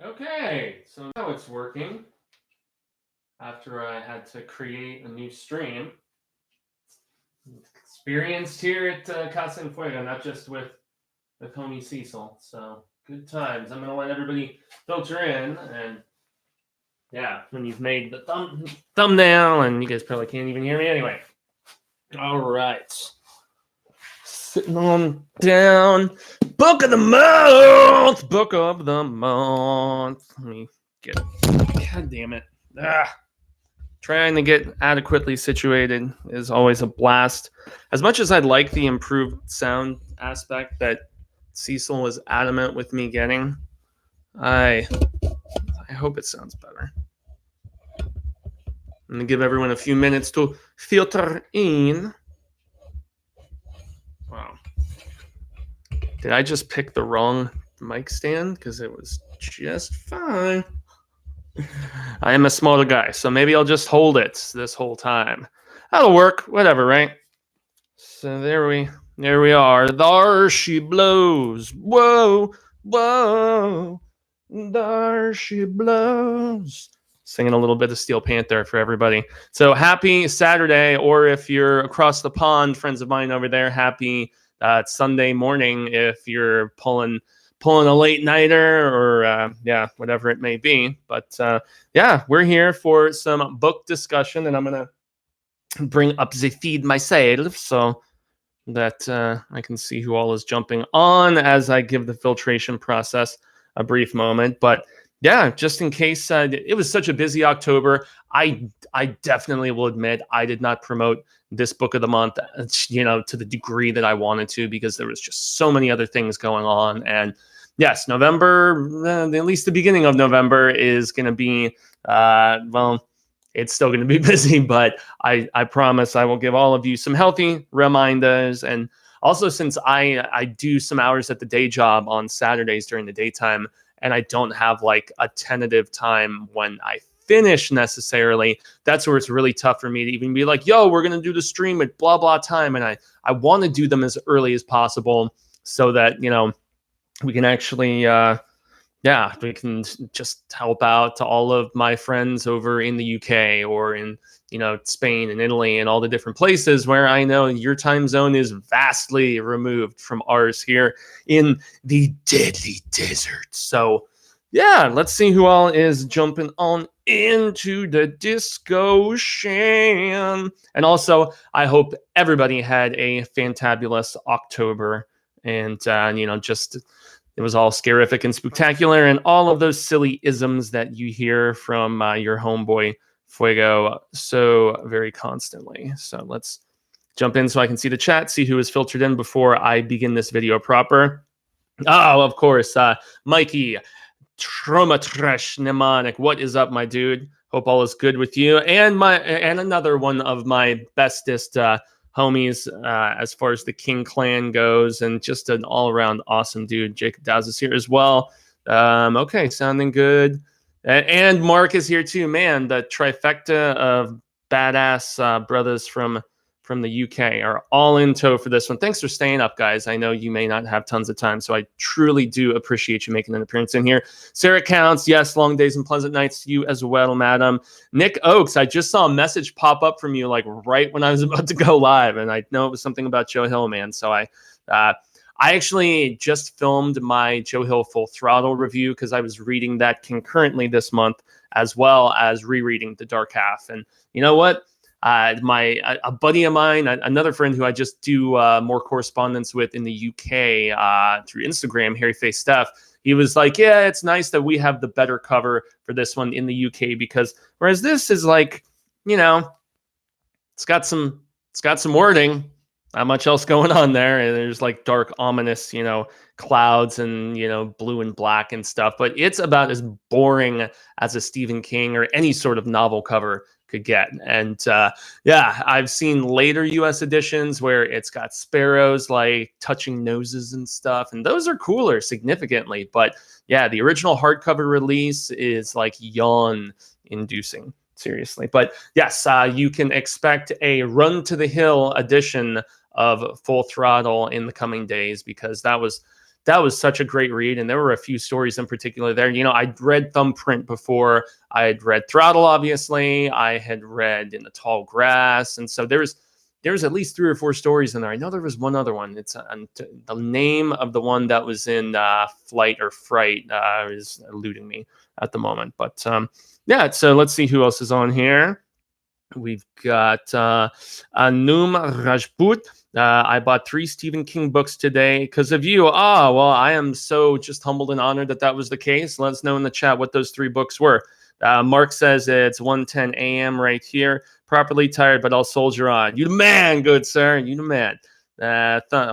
Okay, so now it's working. After I had to create a new stream, experienced here at Casa and Fuego, not just with homie Cecil. So good times. I'm gonna let everybody filter in, and yeah, when you've made the thumbnail, and you guys probably can't even hear me anyway. All right, sitting on down. Book of the month. Book of the month. Let me get. God damn it. Trying to get adequately situated is always a blast. As much as I'd like the improved sound aspect that Cecil was adamant with me getting, I hope it sounds better. I'm going to give everyone a few minutes to filter in. Wow. Did I just pick the wrong mic stand? Because it was just fine. I am a smaller guy, so maybe I'll just hold it this whole time. That'll work. Whatever, right? So there we are. There she blows. Whoa, whoa. There she blows. Singing a little bit of Steel Panther for everybody. So happy Saturday, or if you're across the pond, friends of mine over there, happy Sunday morning if you're pulling a late nighter or whatever it may be. But we're here for some book discussion, and I'm gonna bring up the feed myself so that I can see who all is jumping on as I give the filtration process a brief moment. But yeah, just in case it was such a busy October, I definitely will admit I did not promote this book of the month, to the degree that I wanted to, because there was just so many other things going on. And yes, November, at least the beginning of November, is going to be, it's still going to be busy, but I promise I will give all of you some healthy reminders. And also, since I do some hours at the day job on Saturdays during the daytime, and I don't have like a tentative time when I finish necessarily, that's where it's really tough for me to even be like, yo, we're going to do the stream at blah, blah time. And I want to do them as early as possible so that, we can actually, we can just help out to all of my friends over in the UK or in, Spain and Italy and all the different places where I know your time zone is vastly removed from ours here in the deadly desert. So, yeah, let's see who all is jumping on into the discussion. And also, I hope everybody had a fantabulous October and, it was all scarific and spectacular and all of those silly isms that you hear from your homeboy Fuego so very constantly. So let's jump in so I can see the chat, see who is filtered in before I begin this video proper. Oh, of course, Mikey, Traumatresh Mnemonic. What is up, my dude? Hope all is good with you. And another one of my bestest homies as far as the King clan goes, and just an all-around awesome dude. Jacob Daz is here as well. Okay, sounding good. And Mark is here too. Man, the trifecta of badass brothers from the UK are all in tow for this one. Thanks for staying up, guys. I know you may not have tons of time, so I truly do appreciate you making an appearance in here. Sarah Counts, yes, long days and pleasant nights to you as well, madam. Nick Oakes, I just saw a message pop up from you like right when I was about to go live, and I know it was something about Joe Hill, man. So I actually just filmed my Joe Hill Full Throttle review because I was reading that concurrently this month, as well as rereading The Dark Half. And you know what? A buddy of mine, another friend who I just do more correspondence with in the UK through Instagram, Harry Face Steph, he was like, yeah, it's nice that we have the better cover for this one in the UK, because whereas this is like, it's got some wording, not much else going on there. And there's like dark, ominous, clouds and, blue and black and stuff. But it's about as boring as a Stephen King or any sort of novel cover could get. And I've seen later US editions where it's got sparrows like touching noses and stuff, and those are cooler significantly. But yeah, the original hardcover release is like yawn inducing, seriously. But yes, you can expect a Run to the Hill edition of Full Throttle in the coming days, because that was that was such a great read. And there were a few stories in particular there. You know, I'd read Thumbprint before. I had read Throttle, obviously. I had read In the Tall Grass. And so there's at least 3 or 4 stories in there. I know there was one other one. It's the name of the one that was in Flight or Fright is eluding me at the moment. But yeah, so let's see who else is on here. We've got Anum Rajput. I bought 3 Stephen King books today because of you. Oh, well, I am so just humbled and honored that that was the case. Let us know in the chat what those 3 books were. Mark says it's 1:10 a.m. right here. Properly tired, but I'll soldier on. You the man, good sir. You the man.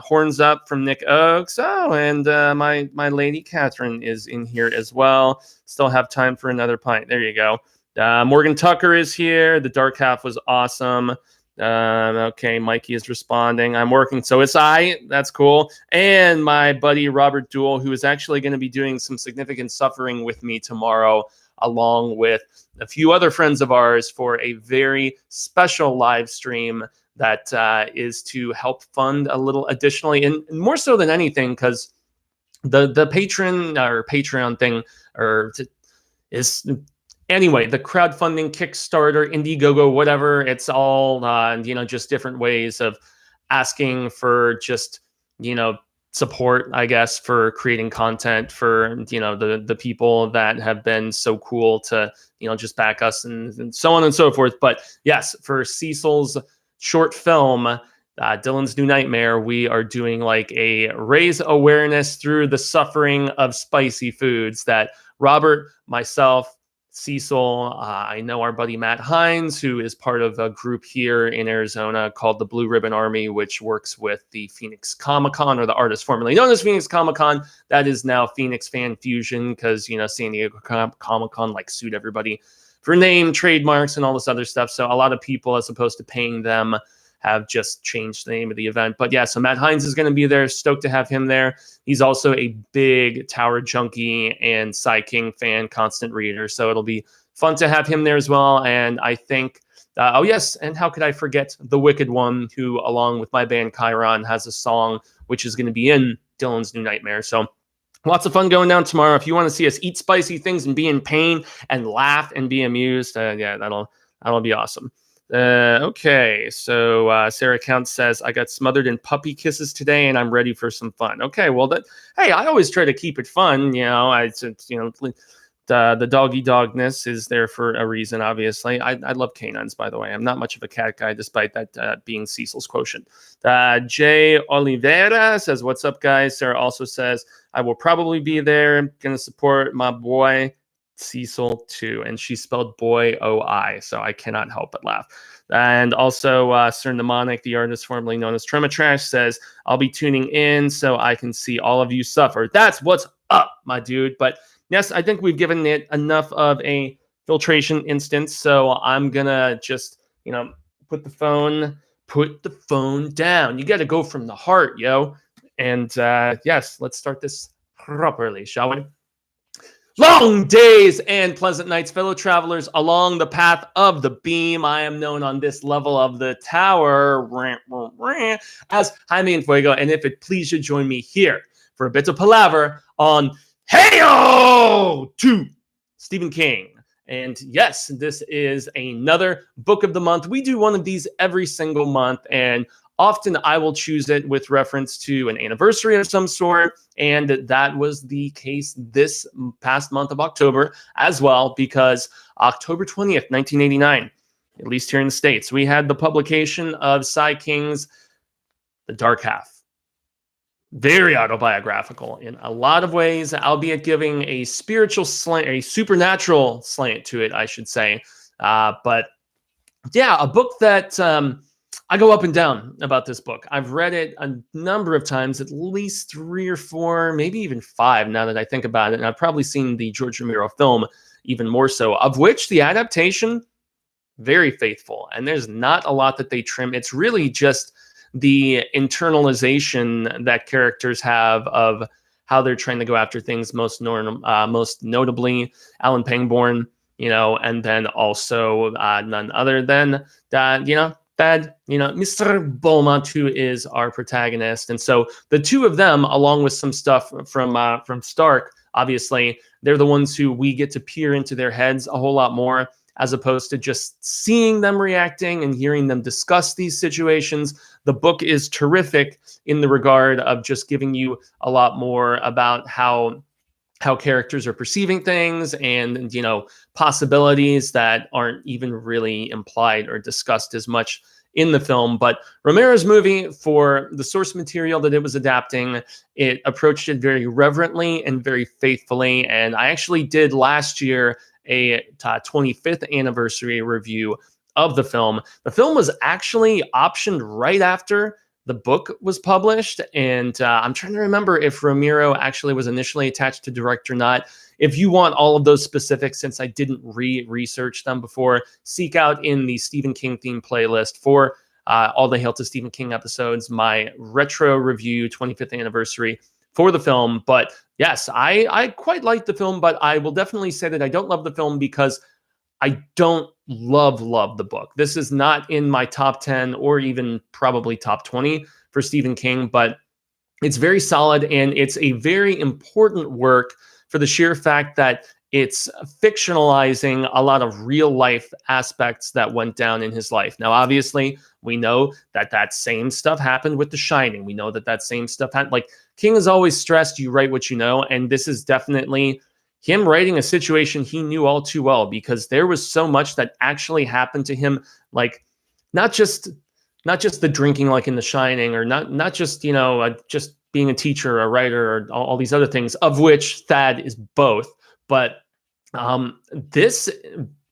Horns up from Nick Oakes. Oh, and my lady Catherine is in here as well. Still have time for another pint. There you go. Morgan Tucker is here. The Dark Half was awesome. Okay, Mikey is responding. I'm working, so it's that's cool. And my buddy Robert Duell, who is actually going to be doing some significant suffering with me tomorrow, along with a few other friends of ours for a very special live stream that is to help fund a little additionally, and more so than anything, because the Patreon thing is anyway, the crowdfunding, Kickstarter, Indiegogo, whatever, it's all just different ways of asking for just support, I guess, for creating content for the people that have been so cool to just back us and so on and so forth. But yes, for Cecil's short film, Dylan's New Nightmare, we are doing like a raise awareness through the suffering of spicy foods that Robert, myself, Cecil, I know our buddy Matt Hines, who is part of a group here in Arizona called the Blue Ribbon Army, which works with the Phoenix Comic-Con, or the artist formerly known as Phoenix Comic-Con. That is now Phoenix Fan Fusion, because San Diego Comic-Con sued everybody for name, trademarks, and all this other stuff. So a lot of people, as opposed to paying them, have just changed the name of the event. But yeah, so Matt Hines is going to be there. Stoked to have him there. He's also a big Tower junkie and Sai King fan, constant reader. So it'll be fun to have him there as well. And I think, oh yes, and how could I forget the Wicked One, who, along with my band Chiron, has a song which is going to be in Dylan's New Nightmare. So lots of fun going down tomorrow. If you want to see us eat spicy things and be in pain and laugh and be amused, yeah, that'll be awesome. Okay, so Sarah Count says, I got smothered in puppy kisses today and I'm ready for some fun. Okay, well, hey, I always try to keep it fun. The doggy dogness is there for a reason, obviously. I love canines, by the way. I'm not much of a cat guy, despite that being Cecil's quotient. Jay Oliveira says, what's up, guys? Sarah also says, I will probably be there. Going to support my boy Cecil too, and she spelled boy O-I, so I cannot help but laugh. And also Sir Mnemonic, the artist formerly known as Trematrash, says, I'll be tuning in so I can see all of you suffer. That's what's up, my dude. But yes, I think we've given it enough of a filtration instance, so I'm gonna just put the phone down. You got to go from the heart, yo. And yes, let's start this properly, shall we? Long days and pleasant nights, fellow travelers along the path of the beam. I am known on this level of the tower as Jaime and Fuego, and if it please you, join me here for a bit of palaver on Heyo to Stephen King. And yes, this is another book of the month. We do one of these every single month, and often I will choose it with reference to an anniversary of some sort, and that was the case this past month of October as well, because October 20th, 1989, at least here in the States, we had the publication of Sai King's The Dark Half. Very autobiographical in a lot of ways, albeit giving a spiritual slant, a supernatural slant to it, I should say. But yeah, a book that I go up and down about this book. I've read it a number of times, at least 3 or 4, maybe even 5 now that I think about it. And I've probably seen the George Romero film even more so, of which the adaptation, very faithful. And there's not a lot that they trim. It's really just the internalization that characters have of how they're trying to go after things, most notably Alan Pangborn, and then also none other than that, Thad, Mr. Beaumont, who is our protagonist. And so the two of them, along with some stuff from Stark, obviously, they're the ones who we get to peer into their heads a whole lot more, as opposed to just seeing them reacting and hearing them discuss these situations. The book is terrific in the regard of just giving you a lot more about how characters are perceiving things and possibilities that aren't even really implied or discussed as much in the film. But Romero's movie, for the source material that it was adapting, it approached it very reverently and very faithfully. And I actually did last year a 25th anniversary review of the film. The film was actually optioned right after the book was published, and I'm trying to remember if Romero actually was initially attached to direct or not. If you want all of those specifics, since I didn't research them before, seek out in the Stephen King theme playlist for all the Hail to Stephen King episodes, my retro review 25th anniversary for the film. But yes, I quite like the film, but I will definitely say that I don't love the film because I don't love the book. This is not in my top 10 or even probably top 20 for Stephen King, but it's very solid, and it's a very important work for the sheer fact that it's fictionalizing a lot of real life aspects that went down in his life. Now, obviously, we know that same stuff happened with The Shining. We know that same stuff happened. Like, King has always stressed, you write what you know, and this is definitely him writing a situation he knew all too well, because there was so much that actually happened to him, like not just the drinking like in The Shining, or not just just being a teacher, a writer, or all these other things, of which Thad is both. But this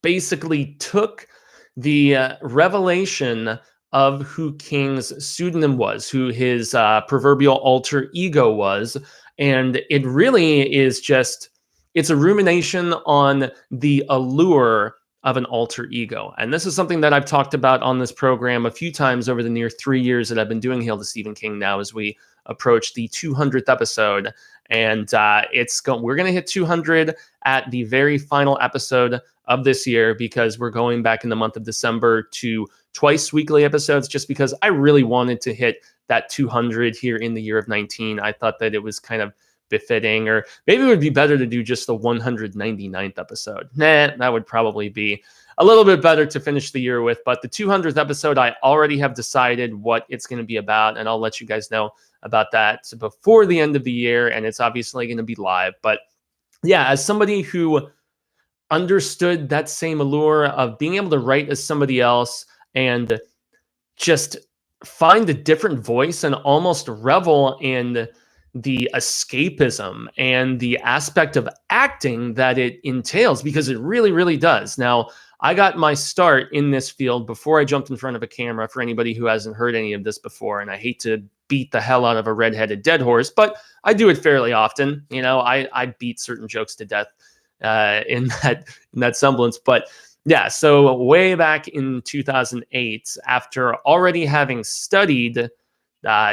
basically took the revelation of who King's pseudonym was, who his proverbial alter ego was, and it really is just, it's a rumination on the allure of an alter ego. And this is something that I've talked about on this program a few times over the near 3 years that I've been doing Hail to Stephen King now, as we approach the 200th episode. And we're going to hit 200 at the very final episode of this year, because we're going back in the month of December to twice weekly episodes, just because I really wanted to hit that 200 here in the year of 19. I thought that it was kind of befitting, or maybe it would be better to do just the 199th episode. That would probably be a little bit better to finish the year with. But the 200th episode, I already have decided what it's going to be about, and I'll let you guys know about that before the end of the year, and it's obviously going to be live. But yeah, as somebody who understood that same allure of being able to write as somebody else and just find a different voice and almost revel in the escapism and the aspect of acting that it entails, because it really, really does. Now, I got my start in this field before I jumped in front of a camera, for anybody who hasn't heard any of this before, and I hate to beat the hell out of a redheaded dead horse, but I do it fairly often. I beat certain jokes to death in that semblance. But yeah, so way back in 2008, after already having studied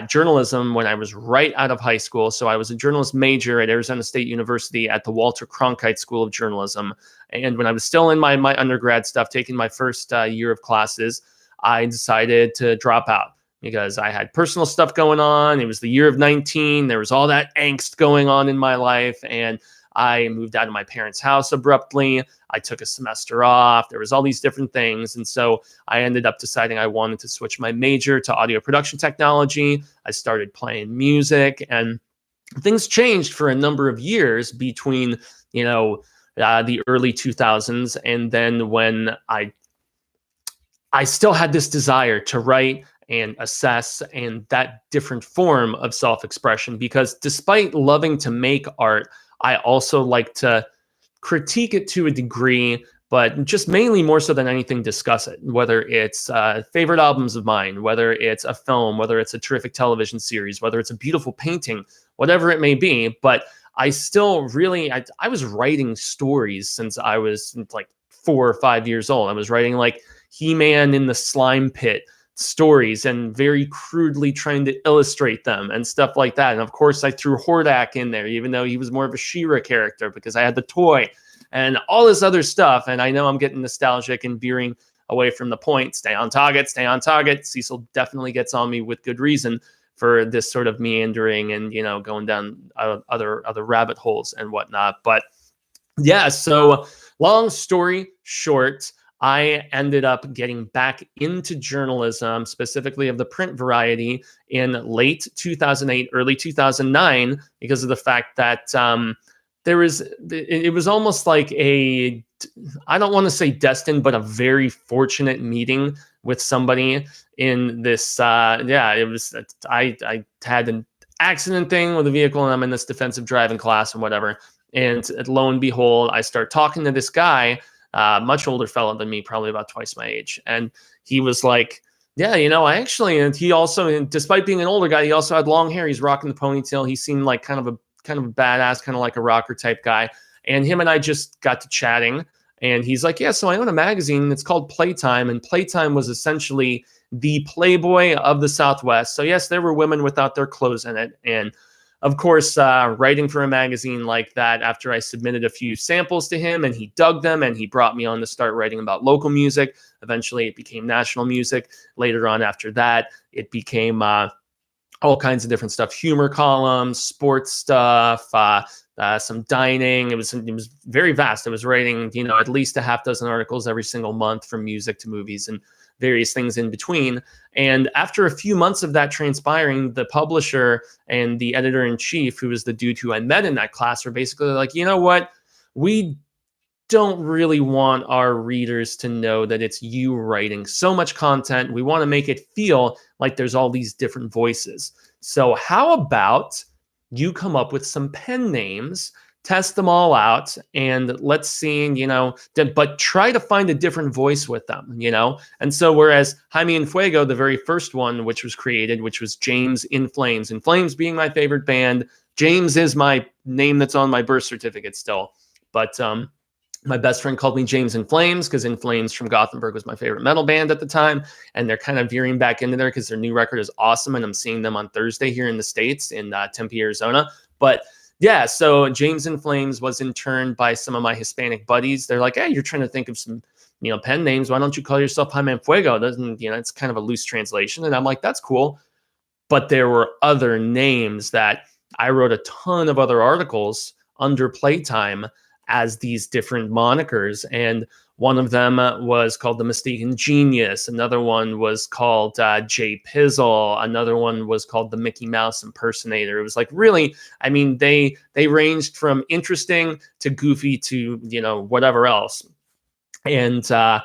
journalism when I was right out of high school. So I was a journalist major at Arizona State University at the Walter Cronkite School of Journalism. And when I was still in my undergrad stuff, taking my first year of classes, I decided to drop out because I had personal stuff going on. It was the year of 19. There was all that angst going on in my life. And I moved out of my parents' house abruptly. I took a semester off. There was all these different things. And so I ended up deciding I wanted to switch my major to audio production technology. I started playing music, and things changed for a number of years between, the early 2000s. And then when I still had this desire to write and assess and that different form of self-expression, because despite loving to make art, I also like to critique it to a degree, but just mainly more so than anything, discuss it, whether it's favorite albums of mine, whether it's a film, whether it's a terrific television series, whether it's a beautiful painting, whatever it may be. But I still really, I was writing stories since I was like 4 or 5 years old. I was writing like He-Man in the slime pit stories and very crudely trying to illustrate them and stuff like that. And of course, I threw Hordak in there, even though he was more of a She-Ra character, because I had the toy and all this other stuff. And I know I'm getting nostalgic and veering away from the point. Stay on target, stay on target. Cecil definitely gets on me with good reason for this sort of meandering and, you know, going down other rabbit holes and whatnot. But yeah, so long story short, I ended up getting back into journalism, specifically of the print variety, in late 2008, early 2009, because of the fact that it was almost like a, I don't want to say destined, but a very fortunate meeting with somebody in this. It was, I had an accident thing with a vehicle, and I'm in this defensive driving class and whatever. And lo and behold, I start talking to this guy, much older fellow than me, probably about twice my age. And he was like, yeah, you know, I actually, and he also, and despite being an older guy, he also had long hair. He's rocking the ponytail. He seemed like kind of a badass, kind of like a rocker type guy. And him and I just got to chatting. And he's like, yeah, so I own a magazine. It's called Playtime. And Playtime was essentially the Playboy of the Southwest. So yes, there were women without their clothes in it. And of course, writing for a magazine like that, after I submitted a few samples to him and he dug them and he brought me on to start writing about local music. Eventually it became national music. Later on after that, it became all kinds of different stuff, humor columns, sports stuff, some dining. It was very vast. I was writing, you know, at least a half dozen articles every single month, from music to movies and various things in between. And after a few months of that transpiring, the publisher and the editor-in-chief, who was the dude who I met in that class, were basically like, you know what? We don't really want our readers to know that it's you writing so much content. We want to make it feel like there's all these different voices. So how about you come up with some pen names, test them all out, and let's see, you know, but try to find a different voice with them, you know? And so whereas Jaime and Fuego, the very first one, which was created, which was James in Flames being my favorite band. James is my name that's on my birth certificate still. But my best friend called me James in Flames because In Flames from Gothenburg was my favorite metal band at the time. And they're kind of veering back into there because their new record is awesome. And I'm seeing them on Thursday here in the States in Tempe, Arizona. But yeah, so James in Flames was in turn by some of my Hispanic buddies. They're like, hey, you're trying to think of some, you know, pen names. Why don't you call yourself Jaime and Fuego? Doesn't, you know, it's kind of a loose translation. And I'm like, that's cool. But there were other names that I wrote a ton of other articles under Playtime as these different monikers. And one of them was called The Mistaken Genius. Another one was called Jay Pizzle. Another one was called The Mickey Mouse Impersonator. It was like, really, I mean, they ranged from interesting to goofy to, you know, whatever else. And the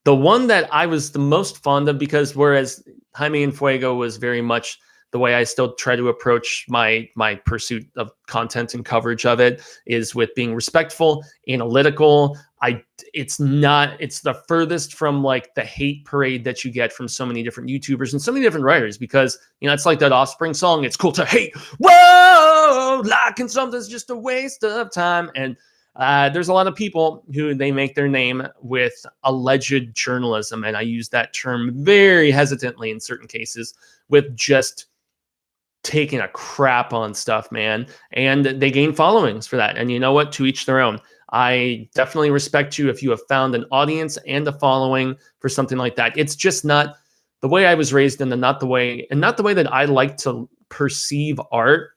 one that I was the most fond of, because whereas Jaime and Fuego was very much the way I still try to approach my pursuit of content and coverage of it, is with being respectful, analytical. It's the furthest from like the hate parade that you get from so many different YouTubers and so many different writers, because, you know, it's like that Offspring song, it's cool to hate. Whoa, liking something's just a waste of time. And there's a lot of people who they make their name with alleged journalism. And I use that term very hesitantly in certain cases, with just taking a crap on stuff, man. And they gain followings for that. And you know what? To each their own. I definitely respect you if you have found an audience and a following for something like that. It's just not the way I was raised, and not the way that I like to perceive art.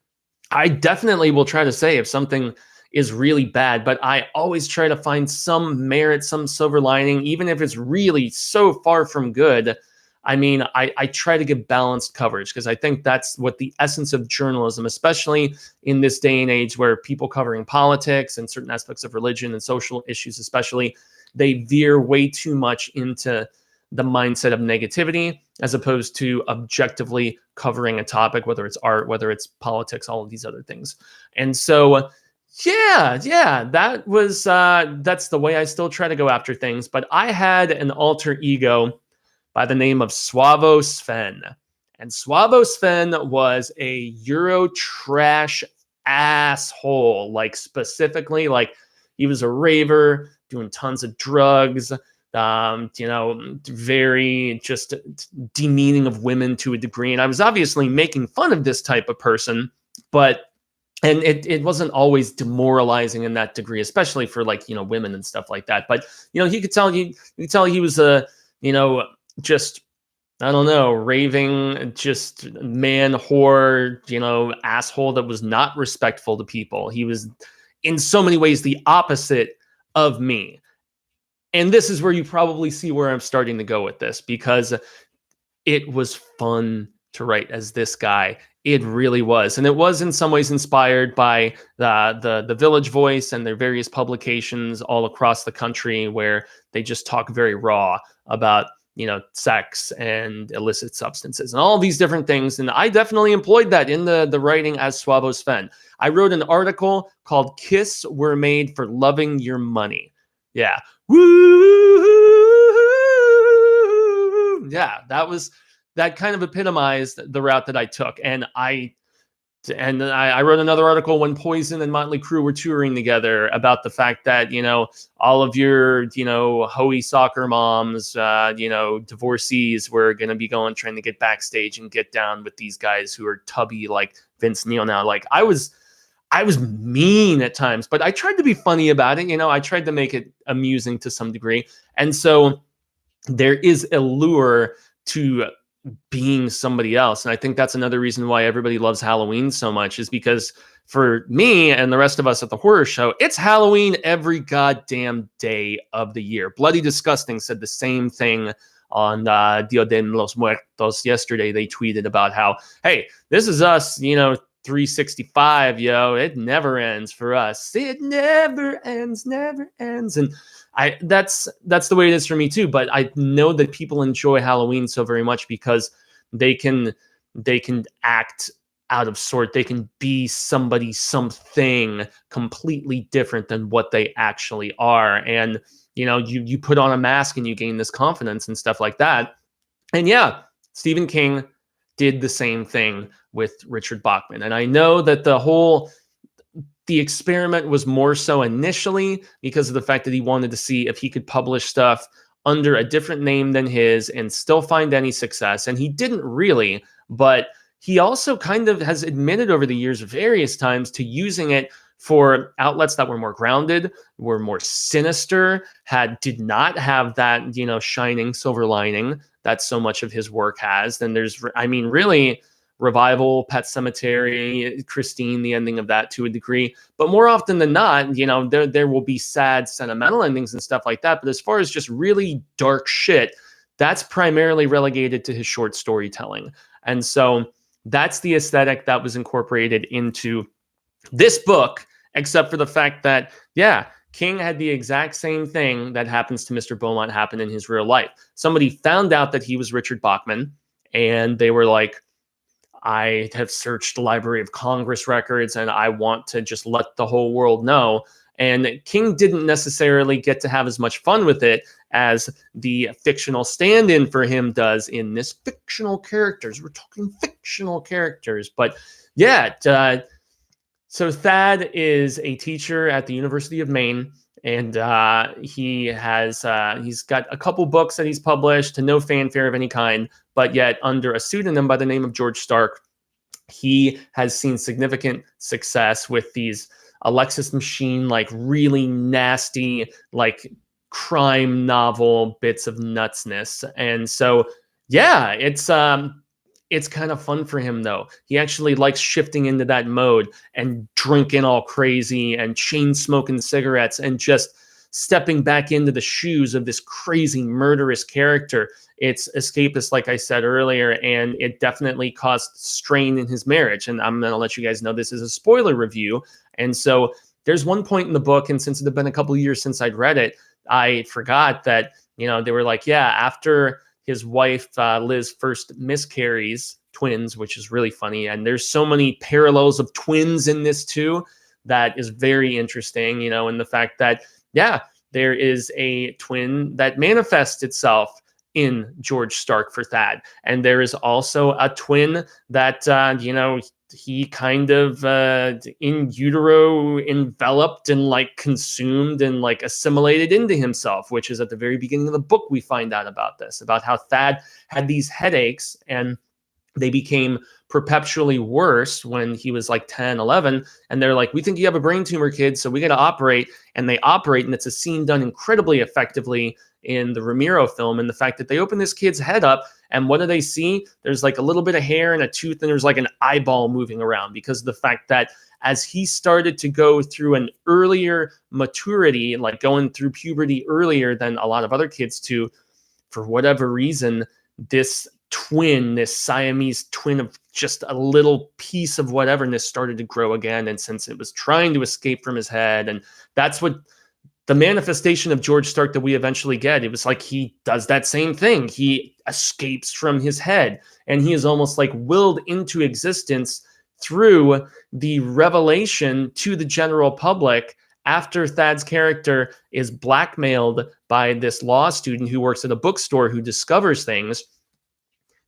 I definitely will try to say if something is really bad, but I always try to find some merit, some silver lining, even if it's really so far from good. I mean, I try to give balanced coverage, because I think that's what the essence of journalism, especially in this day and age where people covering politics and certain aspects of religion and social issues, especially, they veer way too much into the mindset of negativity, as opposed to objectively covering a topic, whether it's art, whether it's politics, all of these other things. And so, yeah, that was, that's the way I still try to go after things. But I had an alter ego by the name of Suavo Sven. And Suavo Sven was a Euro trash asshole. Like, specifically, like, he was a raver, doing tons of drugs, you know, very just demeaning of women to a degree. And I was obviously making fun of this type of person, but, and it wasn't always demoralizing in that degree, especially for, like, you know, women and stuff like that. But, you know, you could tell he was a just, I don't know, raving, just man whore, asshole that was not respectful to people. He was in so many ways the opposite of me. And this is where you probably see where I'm starting to go with this, because it was fun to write as this guy. It really was. And it was in some ways inspired by the Village Voice and their various publications all across the country, where they just talk very raw about, sex and illicit substances and all these different things. And I definitely employed that in the writing as Suavo Sven. I wrote an article called "Kiss Were Made for Loving Your Money." Yeah. Woo! Yeah, that kind of epitomized the route that I took. And I wrote another article when Poison and Motley Crue were touring together about the fact that, all of your, hoey soccer moms, divorcees were going to be trying to get backstage and get down with these guys who are tubby like Vince Neil now. Like I was mean at times, but I tried to be funny about it. I tried to make it amusing to some degree. And so there is a lure to being somebody else. And I think that's another reason why everybody loves Halloween so much, is because for me and the rest of us at the horror show, it's Halloween every goddamn day of the year. Bloody Disgusting said the same thing on Dia de los Muertos yesterday. They tweeted about how, hey, this is us, 365, it never ends for us. It never ends. And that's the way it is for me too. But I know that people enjoy Halloween so very much because they can act out of sort. They can be something completely different than what they actually are. And you put on a mask and you gain this confidence and stuff like that. And yeah, Stephen King did the same thing with Richard Bachman. And I know that the experiment was more so initially because of the fact that he wanted to see if he could publish stuff under a different name than his and still find any success. And he didn't really, but he also kind of has admitted over the years various times to using it for outlets that were more grounded, were more sinister, did not have that, shining silver lining that so much of his work has. Then there's, really, Revival, Pet Sematary, Christine, the ending of that to a degree. But more often than not, there will be sad, sentimental endings and stuff like that. But as far as just really dark shit, that's primarily relegated to his short storytelling. And so that's the aesthetic that was incorporated into this book, except for the fact that, King had the exact same thing that happens to Mr. Beaumont happen in his real life. Somebody found out that he was Richard Bachman, and they were like, I have searched the Library of Congress records and I want to just let the whole world know. And King didn't necessarily get to have as much fun with it as the fictional stand-in for him does in this fictional characters. We're talking fictional characters. But so Thad is a teacher at the University of Maine. And he's got a couple books that he's published to no fanfare of any kind, but yet under a pseudonym by the name of George Stark, he has seen significant success with these Alexis Machine, like really nasty, like crime novel bits of nutsness. And so, it's kind of fun for him, though. He actually likes shifting into that mode and drinking all crazy and chain smoking cigarettes and just stepping back into the shoes of this crazy murderous character. It's escapist, like I said earlier, and it definitely caused strain in his marriage. And I'm going to let you guys know this is a spoiler review. And so there's one point in the book, and since it had been a couple of years since I'd read it, I forgot that, they were like, after his wife, Liz, first miscarries twins, which is really funny. And there's so many parallels of twins in this too, that is very interesting, and the fact that, there is a twin that manifests itself in George Stark for Thad. And there is also a twin that, he kind of in utero enveloped and like consumed and like assimilated into himself, which is at the very beginning of the book. We find out about this, about how Thad had these headaches and they became perpetually worse when he was like 10, 11. And they're like, we think you have a brain tumor, kid, so we got to operate. And they operate, and it's a scene done incredibly effectively in the Ramiro film, and the fact that they open this kid's head up, and what do they see? There's like a little bit of hair and a tooth, and there's like an eyeball moving around, because of the fact that as he started to go through an earlier maturity, like going through puberty earlier than a lot of other kids too, for whatever reason, this Siamese twin of just a little piece of whateverness started to grow again. And since it was trying to escape from his head, and that's what the manifestation of George Stark that we eventually get, it was like he does that same thing. He escapes from his head, and he is almost like willed into existence through the revelation to the general public after Thad's character is blackmailed by this law student who works at a bookstore who discovers things.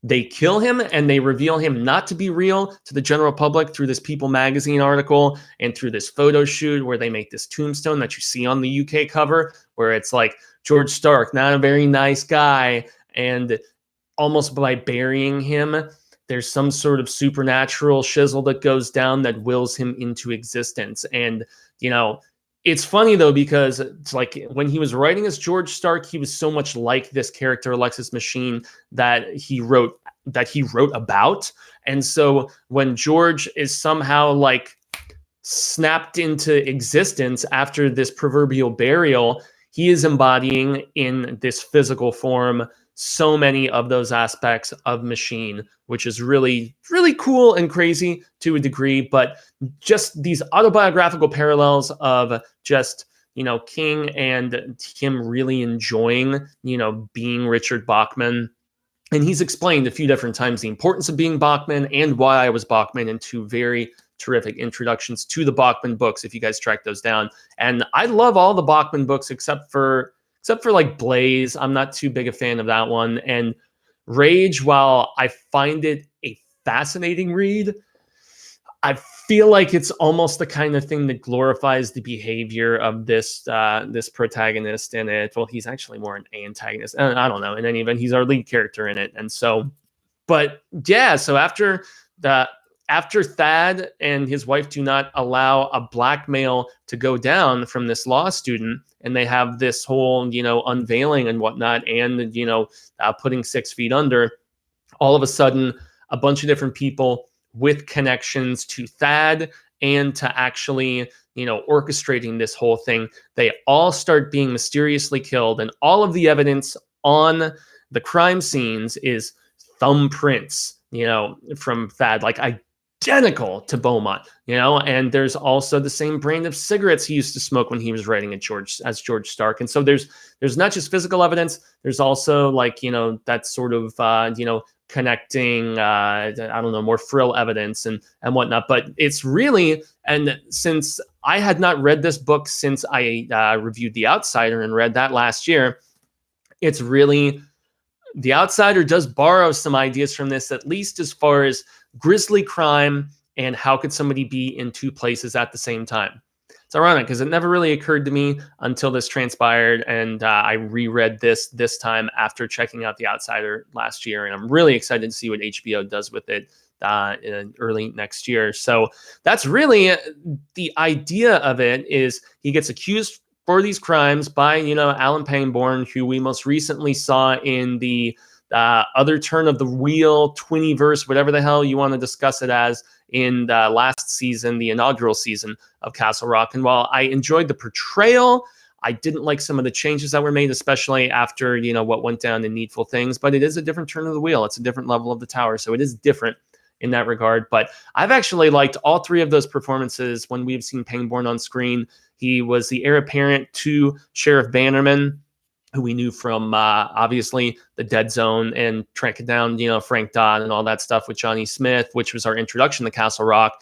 They kill him, and they reveal him not to be real to the general public through this People magazine article and through this photo shoot where they make this tombstone that you see on the UK cover, where it's like George Stark, not a very nice guy. And almost by burying him, there's some sort of supernatural shizzle that goes down that wills him into existence. And, you know, it's funny though, because it's like when he was writing as George Stark, he was so much like this character Alexis Machine that he wrote about. And so when George is somehow like snapped into existence after this proverbial burial, he is embodying in this physical form so many of those aspects of Machine, which is really, really cool and crazy to a degree. But just these autobiographical parallels of just, you know, King and him really enjoying, you know, being Richard Bachman. And he's explained a few different times the importance of being Bachman and why I was Bachman in two very terrific introductions to the Bachman books, if you guys track those down. And I love all the Bachman books except for like Blaze. I'm not too big a fan of that one. And Rage, while I find it a fascinating read, I feel like it's almost the kind of thing that glorifies the behavior of this protagonist in it. Well, he's actually more an antagonist. I don't know. In any event, he's our lead character in it. And so, but yeah, so after Thad and his wife do not allow a blackmail to go down from this law student, and they have this whole, you know, unveiling and whatnot, and, you know, putting 6 feet under, all of a sudden, a bunch of different people with connections to Thad and to actually, you know, orchestrating this whole thing, they all start being mysteriously killed. And all of the evidence on the crime scenes is thumbprints, you know, from Thad, like identical to Beaumont, you know. And there's also the same brand of cigarettes he used to smoke when he was writing at George Stark. And so there's not just physical evidence, there's also, like, you know, that sort of you know, connecting I don't know, more frill evidence and whatnot. But it's really, and since I had not read this book since I reviewed The Outsider and read that last year, it's really, The Outsider does borrow some ideas from this, at least as far as grisly crime and how could somebody be in two places at the same time. It's ironic because it never really occurred to me until this transpired, and I reread this time after checking out The Outsider last year, and I'm really excited to see what HBO does with it in early next year. So that's really the idea of it. Is he gets accused for these crimes by, you know, Alan Pangborn, who we most recently saw in the other turn of the wheel, Twinnyverse, whatever the hell you want to discuss it as, in the last season, the inaugural season of Castle Rock. And while I enjoyed the portrayal, I didn't like some of the changes that were made, especially after, you know, what went down in Needful Things. But it is a different turn of the wheel. It's a different level of the tower. So it is different in that regard. But I've actually liked all three of those performances when we've seen Pangborn on screen. He was the heir apparent to Sheriff Bannerman, who we knew from obviously The Dead Zone and tracking down, you know, Frank Dodd and all that stuff with Johnny Smith, which was our introduction to Castle Rock.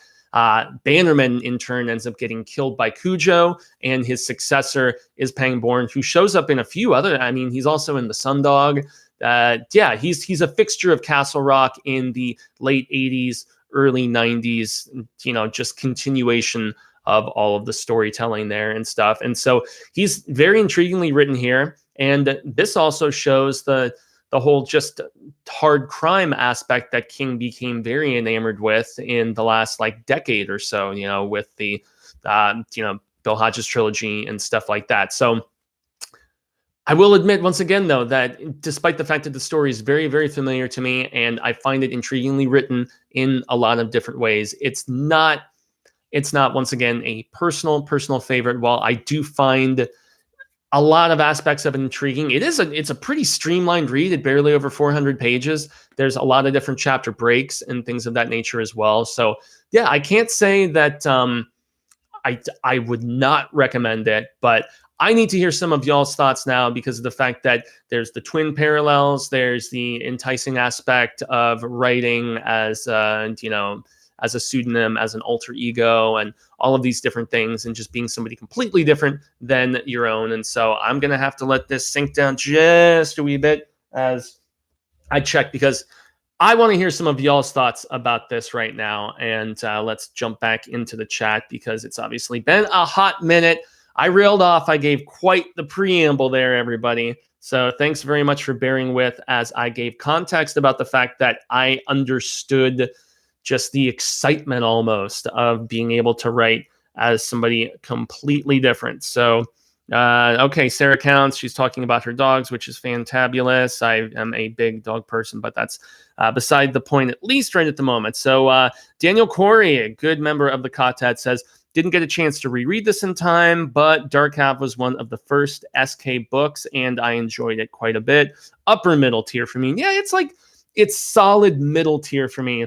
Bannerman, in turn, ends up getting killed by Cujo, and his successor is Pangborn, who shows up in a few other, I mean, he's also in The Sundog. Yeah, he's a fixture of Castle Rock in the late 80s, early 90s, you know, just continuation of all of the storytelling there and stuff. And so he's very intriguingly written here. And this also shows the whole just hard crime aspect that King became very enamored with in the last like decade or so, you know, with the, you know, Bill Hodges trilogy and stuff like that. So I will admit once again, though, that despite the fact that the story is very, very familiar to me and I find it intriguingly written in a lot of different ways, it's not once again a personal favorite. While I do find a lot of aspects of it intriguing, it's a pretty streamlined read. It barely over 400 pages. There's a lot of different chapter breaks and things of that nature as well. So yeah, I can't say that I would not recommend it, but I need to hear some of y'all's thoughts now because of the fact that there's the twin parallels, there's the enticing aspect of writing as as a pseudonym, as an alter ego, and all of these different things, and just being somebody completely different than your own. And so I'm gonna have to let this sink down just a wee bit as I check, because I want to hear some of y'all's thoughts about this right now. And let's jump back into the chat because it's obviously been a hot minute. I reeled off. I gave quite the preamble there, everybody. So thanks very much for bearing with as I gave context about the fact that I understood just the excitement almost of being able to write as somebody completely different. So, okay, Sarah Counts, she's talking about her dogs, which is fantabulous. I am a big dog person, but that's beside the point, at least right at the moment. So Daniel Corey, a good member of the Ka-Tet, says, didn't get a chance to reread this in time, but Dark Half was one of the first SK books, and I enjoyed it quite a bit. Upper middle tier for me. Yeah, it's solid middle tier for me.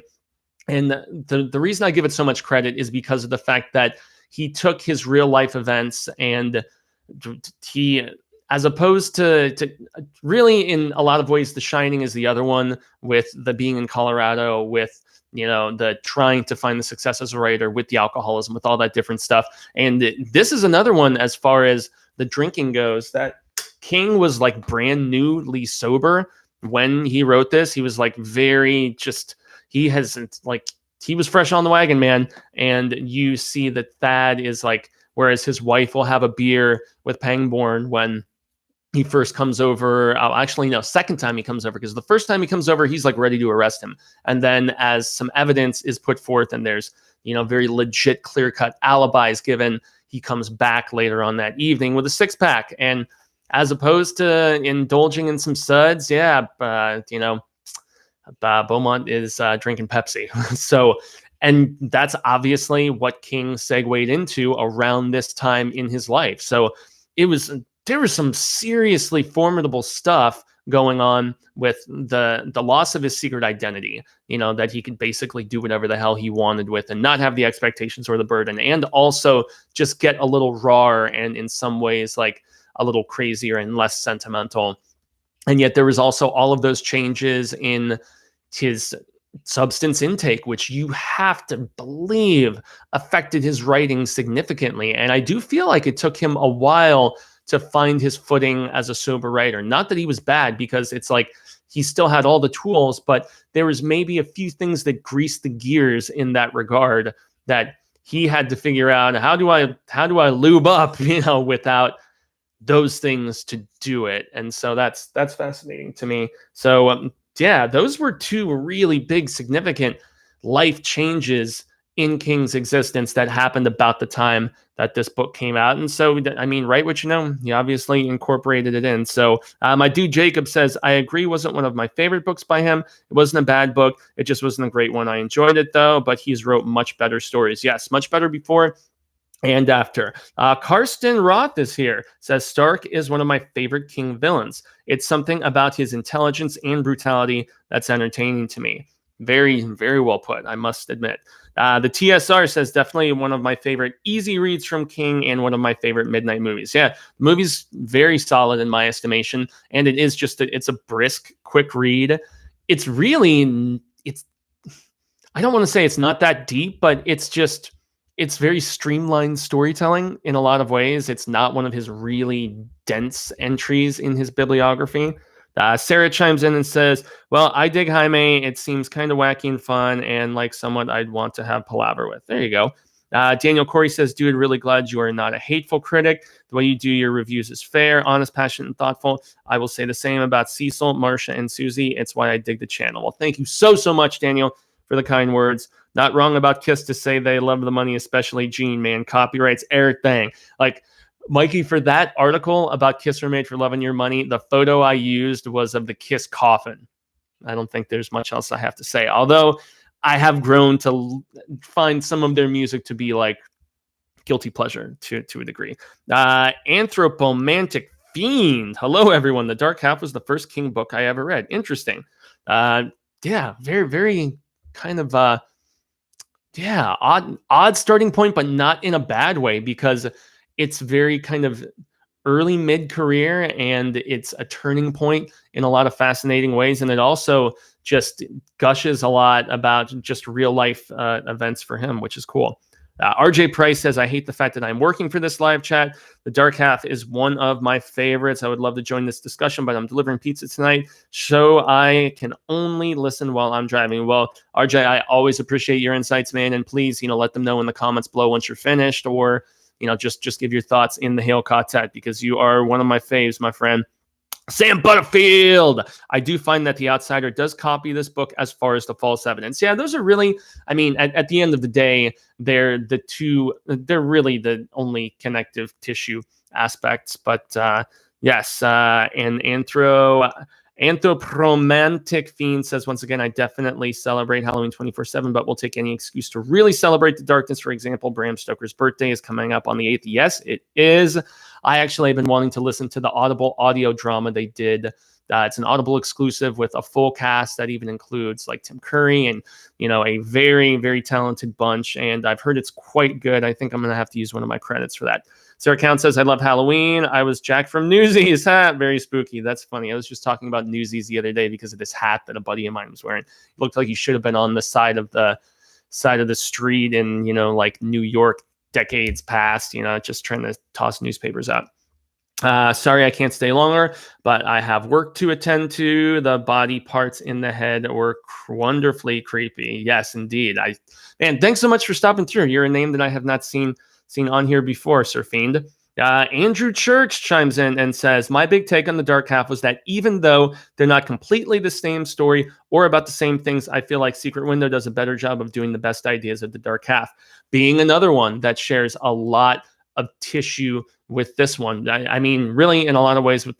And the reason I give it so much credit is because of the fact that he took his real life events and he, as opposed to really in a lot of ways, The Shining is the other one, with the being in Colorado, with the trying to find the success as a writer, with the alcoholism, with all that different stuff. And this is another one as far as the drinking goes, that King was like brand newly sober when he wrote this. He was like very just, he was fresh on the wagon, man. And you see that Thad is like, whereas his wife will have a beer with Pangborn when he first comes over. Second time he comes over, because the first time he comes over, he's like ready to arrest him. And then as some evidence is put forth and there's, very legit clear-cut alibis given, he comes back later on that evening with a 6-pack. And as opposed to indulging in some suds, Beaumont is drinking Pepsi. So, and that's obviously what King segued into around this time in his life. So there was some seriously formidable stuff going on with the loss of his secret identity, that he could basically do whatever the hell he wanted with and not have the expectations or the burden, and also just get a little rawer and in some ways like a little crazier and less sentimental. And yet there was also all of those changes in his substance intake, which you have to believe affected his writing significantly. And I do feel like it took him a while to find his footing as a sober writer. Not that he was bad, because it's like he still had all the tools, but there was maybe a few things that greased the gears in that regard that he had to figure out. How do I lube up, without those things to do it? And so that's fascinating to me. So yeah, those were two really big, significant life changes in King's existence that happened about the time that this book came out. And so, I mean, write what you know, he obviously incorporated it in. So my dude Jacob says, I agree, wasn't one of my favorite books by him. It wasn't a bad book. It just wasn't a great one. I enjoyed it though, but he's wrote much better stories. Yes, much better before and after. Karsten Roth is here, says Stark is one of my favorite King villains. It's something about his intelligence and brutality that's entertaining to me. Very, very well put, I must admit. The TSR says definitely one of my favorite easy reads from King and one of my favorite midnight movies. Yeah, the movie's very solid in my estimation, and it is just it's a brisk, quick read. It's I don't want to say it's not that deep, but it's very streamlined storytelling in a lot of ways. It's not one of his really dense entries in his bibliography. Sarah chimes in and says, well, I dig Jaime. It seems kind of wacky and fun and like someone I'd want to have palaver with. There you go. Daniel Corey says, dude, really glad you are not a hateful critic. The way you do your reviews is fair, honest, passionate, and thoughtful. I will say the same about Cecil, Marcia, and Susie. It's why I dig the channel. Well, thank you so much, Daniel, for the kind words. Not wrong about Kiss to say they love the money, especially Gene, man. Copyrights, everything. Like, Mikey, for that article about Kiss Were Made for Loving Your Money, the photo I used was of the Kiss coffin. I don't think there's much else I have to say. Although I have grown to find some of their music to be like guilty pleasure to a degree. Anthropomantic Fiend. Hello, everyone. The Dark Half was the first King book I ever read. Interesting. Yeah, very, very kind of odd starting point, but not in a bad way, because it's very kind of early mid-career, and it's a turning point in a lot of fascinating ways. And it also just gushes a lot about just real life events for him, which is cool. RJ Price says, I hate the fact that I'm working for this live chat. The Dark Half is one of my favorites. I would love to join this discussion, but I'm delivering pizza tonight, so I can only listen while I'm driving. Well, RJ, I always appreciate your insights, man. And please, let them know in the comments below once you're finished, or, just give your thoughts in the Hail Ka-Tet, because you are one of my faves, my friend. Sam Butterfield. I do find that The Outsider does copy this book as far as the false evidence. Yeah, those are really, at the end of the day, they're really the only connective tissue aspects. But yes, and Anthropomantic Fiend says, once again, I definitely celebrate Halloween 24/7, but we'll take any excuse to really celebrate the darkness. For example, Bram Stoker's birthday is coming up on the 8th. Yes, it is. I actually have been wanting to listen to the Audible audio drama they did. It's an Audible exclusive with a full cast that even includes like Tim Curry and, a very, very talented bunch. And I've heard it's quite good. I think I'm going to have to use one of my credits for that. Sarah Count says, I love Halloween. I was Jack from Newsies. Very spooky. That's funny. I was just talking about Newsies the other day because of this hat that a buddy of mine was wearing. It looked like he should have been on the side of the street in, like New York decades past, just trying to toss newspapers out. Sorry, I can't stay longer, but I have work to attend to. The body parts in the head were wonderfully creepy. Yes, indeed. Man, thanks so much for stopping through. You're a name that I have not seen on here before, Sir Fiend. Andrew Church chimes in and says, my big take on The Dark Half was that even though they're not completely the same story or about the same things, I feel like Secret Window does a better job of doing the best ideas of The Dark Half, being another one that shares a lot of tissue with this one. I mean, really, in a lot of ways, with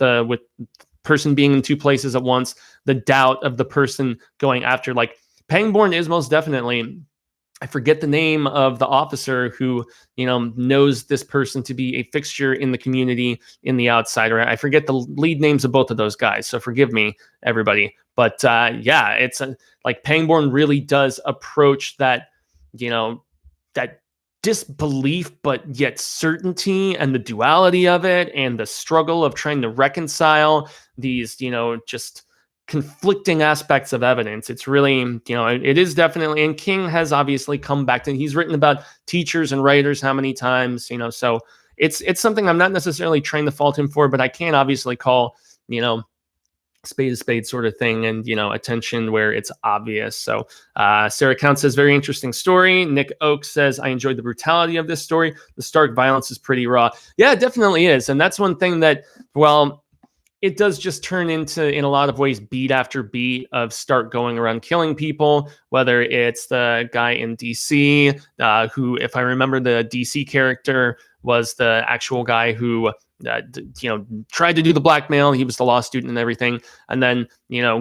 person being in two places at once, the doubt of the person going after, like, Pangborn is most definitely, I forget the name of the officer who, knows this person to be a fixture in the community in The Outsider. I forget the lead names of both of those guys, so forgive me, everybody. But yeah, it's like Pangborn really does approach that, that disbelief, but yet certainty, and the duality of it, and the struggle of trying to reconcile these, just conflicting aspects of evidence. It's really, it is definitely, and King has obviously come back to, he's written about teachers and writers how many times, so it's something I'm not necessarily trying to fault him for, but I can't obviously call, spade a spade sort of thing, and attention where it's obvious. So Sarah Count says, very interesting story. Nick Oak says, I enjoyed the brutality of this story. The stark violence is pretty raw. Yeah, it definitely is. And that's one thing that, well, it does just turn into, in a lot of ways, beat after beat of Stark going around killing people, whether it's the guy in DC, who, if I remember, the DC character was the actual guy who, tried to do the blackmail. He was the law student and everything. And then,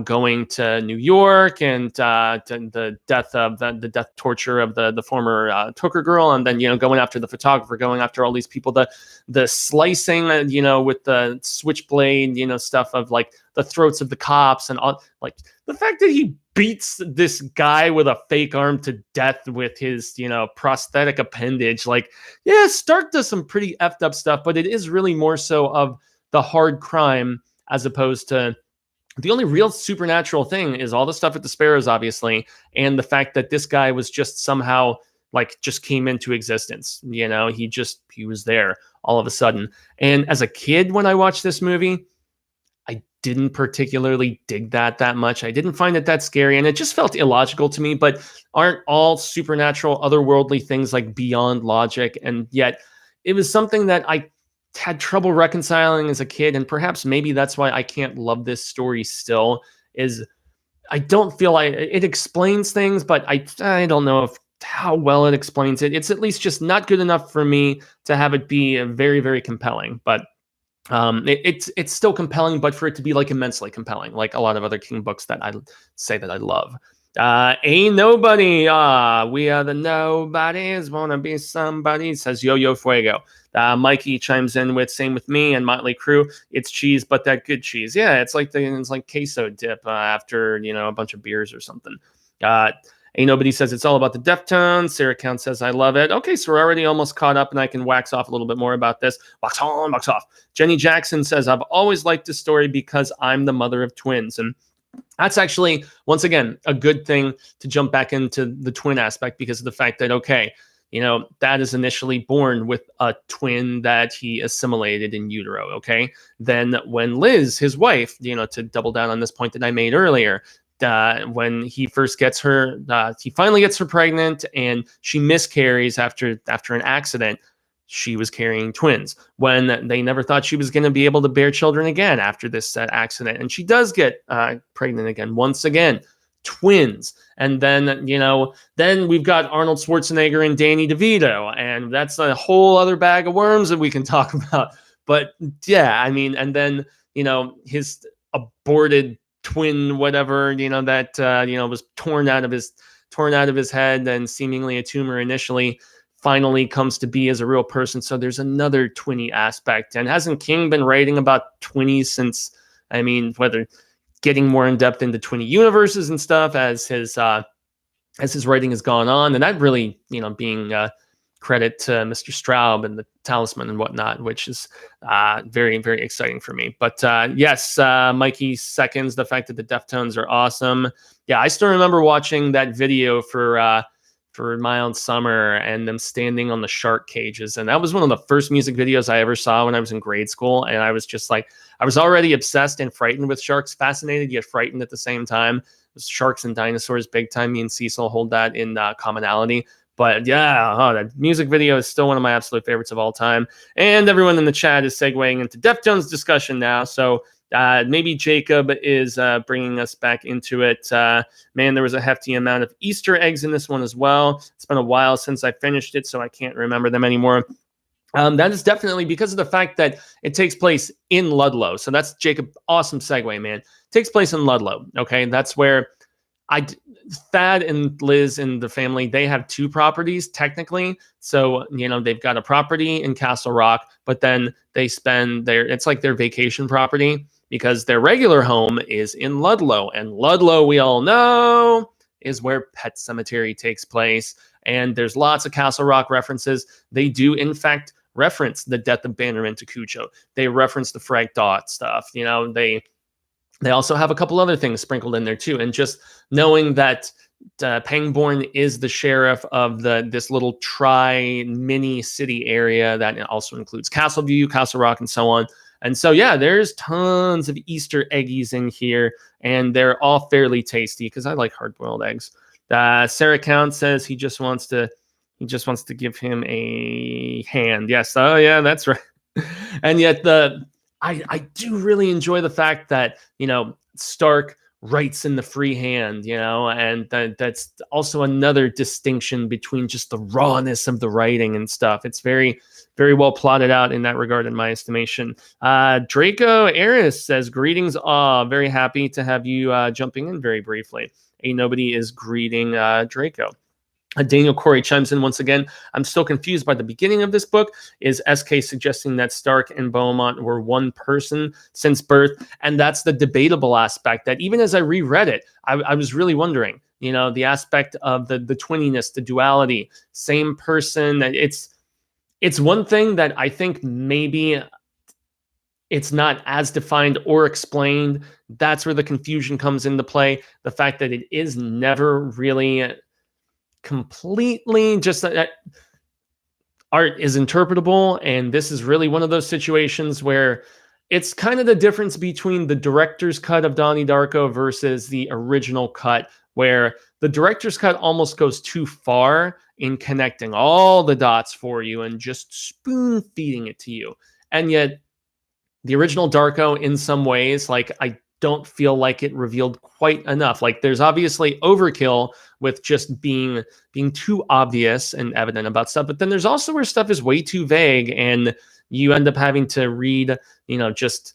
going to New York and the death of the death torture of the former Tucker girl. And then, going after the photographer, going after all these people, the slicing, with the switchblade, stuff of like the throats of the cops, and all, like the fact that he beats this guy with a fake arm to death with his, prosthetic appendage. Like, yeah, Stark does some pretty effed up stuff, but it is really more so of the hard crime, as opposed to the only real supernatural thing is all the stuff at the Sparrows, obviously, and the fact that this guy was just somehow, like, just came into existence. He was there all of a sudden. And as a kid, when I watched this movie, I didn't particularly dig that much. I didn't find it that scary, and it just felt illogical to me. But aren't all supernatural, otherworldly things like beyond logic? And yet it was something that I had trouble reconciling as a kid, and perhaps maybe that's why I can't love this story still, is I don't feel like it explains things, but I don't know if how well it explains it. It's at least just not good enough for me to have it be very, very compelling. But it's still compelling, but for it to be like immensely compelling, like a lot of other King books that I say that I love. Ain't nobody. We are the nobodies. Wanna be somebody, says Yo Fuego. Mikey chimes in with same with me and Motley Crue. It's cheese, but that good cheese. Yeah, it's like queso dip after a bunch of beers or something. Ain't nobody says it's all about the Deftones. Sarah Count says I love it. Okay, so we're already almost caught up, and I can wax off a little bit more about this. Wax on, wax off. Jenny Jackson says I've always liked this story because I'm the mother of twins, and that's actually once again a good thing to jump back into the twin aspect because of the fact that that is initially born with a twin that he assimilated in utero. Okay, then when Liz, his wife, to double down on this point that I made earlier. When he first gets her, he finally gets her pregnant, and she miscarries after an accident. She was carrying twins when they never thought she was going to be able to bear children again after this accident, and she does get pregnant again. Once again, twins, and then then we've got Arnold Schwarzenegger and Danny DeVito, and that's a whole other bag of worms that we can talk about. But yeah, I mean, and then his aborted twin whatever that was torn out of his head and seemingly a tumor initially finally comes to be as a real person. So there's another twinny aspect. And hasn't King been writing about twinnies since, whether getting more in depth into twinny universes and stuff as his writing has gone on, and that really being credit to Mr. Straub and the Talisman and whatnot, which is very, very exciting for me. But yes, Mikey seconds the fact that the Deftones are awesome. Yeah, I still remember watching that video for My Own Summer and them standing on the shark cages. And that was one of the first music videos I ever saw when I was in grade school. And I was just like, I was already obsessed and frightened with sharks, fascinated yet frightened at the same time. It was sharks and dinosaurs, big time. Me and Cecil hold that in commonality. But yeah, that music video is still one of my absolute favorites of all time. And everyone in the chat is segueing into Deftones discussion now. So maybe Jacob is bringing us back into it. Man, there was a hefty amount of Easter eggs in this one as well. It's been a while since I finished it, so I can't remember them anymore. That is definitely because of the fact that it takes place in Ludlow. So that's Jacob. Awesome segue, man. It takes place in Ludlow. Okay, that's where Thad and Liz and the family, they have two properties technically. So, they've got a property in Castle Rock, but then they spend it's like their vacation property because their regular home is in Ludlow. And Ludlow, we all know, is where Pet Sematary takes place. And there's lots of Castle Rock references. They do, in fact, reference the death of Bannerman to Cujo. They reference the Fright Dot stuff. They also have a couple other things sprinkled in there too. And just knowing that Pangborn is the sheriff of this little mini city area that also includes Castleview, Castle Rock, and so on. And so, yeah, there's tons of Easter eggies in here, and they're all fairly tasty because I like hard-boiled eggs. Sarah Count says he just wants to give him a hand. Yes. Oh, yeah, that's right. And yet I do really enjoy the fact that, Stark writes in the free hand, and that's also another distinction between just the rawness of the writing and stuff. It's very, very well plotted out in that regard, in my estimation. Draco Eris says, greetings. Very happy to have you jumping in very briefly. Nobody is greeting Draco. Daniel Corey chimes in once again. I'm still confused by the beginning of this book. Is SK suggesting that Stark and Beaumont were one person since birth? And that's the debatable aspect that even as I reread it, I was really wondering, the aspect of the twinniness, the duality, same person. It's one thing that I think maybe it's not as defined or explained. That's where the confusion comes into play. The fact that it is never really completely just that art is interpretable, and this is really one of those situations where it's kind of the difference between the director's cut of Donnie Darko versus the original cut, where the director's cut almost goes too far in connecting all the dots for you and just spoon feeding it to you. And yet the original Darko, in some ways, like don't feel like it revealed quite enough. Like there's obviously overkill with just being too obvious and evident about stuff, but then there's also where stuff is way too vague and you end up having to read, just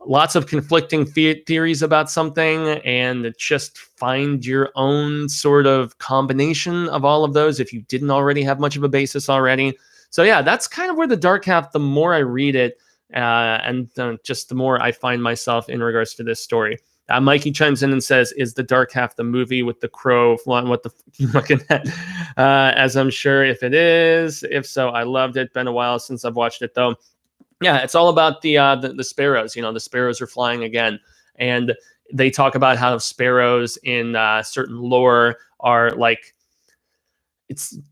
lots of conflicting theories about something and just find your own sort of combination of all of those if you didn't already have much of a basis already. So yeah, that's kind of where the dark half, the more I read it, and just the more I find myself in regards to this story. Mikey chimes in and says, "Is the dark half the movie with the crow flying? What the you looking at?" As I'm sure if it is. If so, I loved it. Been a while since I've watched it though. Yeah, it's all about the sparrows. The sparrows are flying again, and they talk about how sparrows in certain lore are like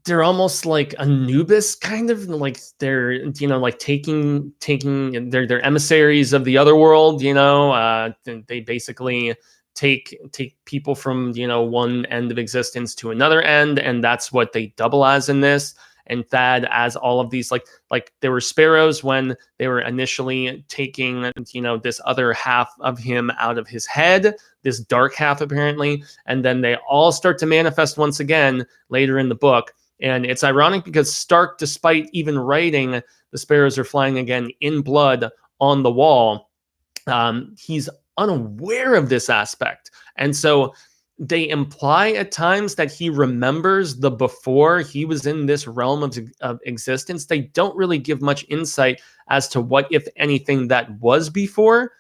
they're almost like Anubis, kind of like they're like taking they're emissaries of the other world. They basically take people from one end of existence to another end, and that's what they double as in this. And Thad as all of these like there were sparrows when they were initially taking this other half of him out of his head, this dark half apparently, and then they all start to manifest once again later in the book. And it's ironic because Stark, despite even writing the sparrows are flying again in blood on the wall, he's unaware of this aspect. And so they imply at times that he remembers the before he was in this realm of existence. They don't really give much insight as to what, if anything, that was before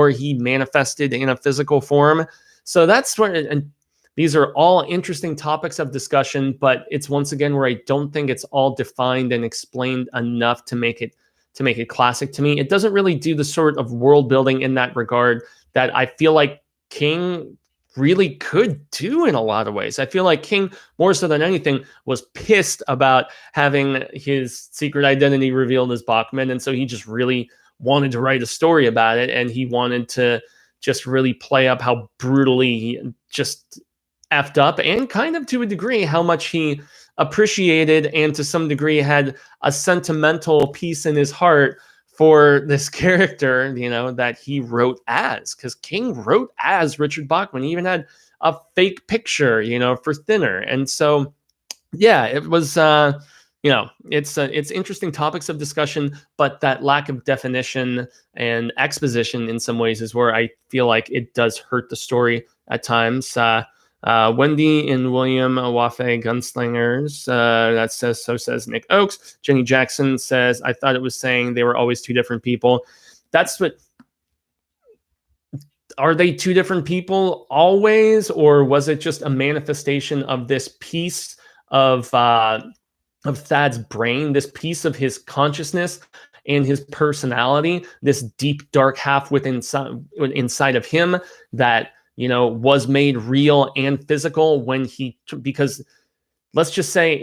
he manifested in a physical form. So that's where, and these are all interesting topics of discussion, but it's once again where I don't think it's all defined and explained enough to make it classic to me. It doesn't really do the sort of world building in that regard that I feel like King really could do in a lot of ways. I feel like King, more so than anything, was pissed about having his secret identity revealed as Bachman, and so he just really wanted to write a story about it, and he wanted to just really play up how brutally he just effed up, and kind of to a degree how much he appreciated and to some degree had a sentimental piece in his heart for this character, that he wrote as, because King wrote as Richard Bachman. He even had a fake picture, for Thinner. And so, yeah, it was, it's interesting topics of discussion, but that lack of definition and exposition in some ways is where I feel like it does hurt the story at times. Wendy and William Wafe Gunslingers, that says, so says Nick Oakes. Jenny Jackson says, I thought it was saying they were always two different people. That's what, are they two different people always? Or was it just a manifestation of this piece of Thad's brain, this piece of his consciousness and his personality, this deep dark half inside of him that was made real and physical because let's just say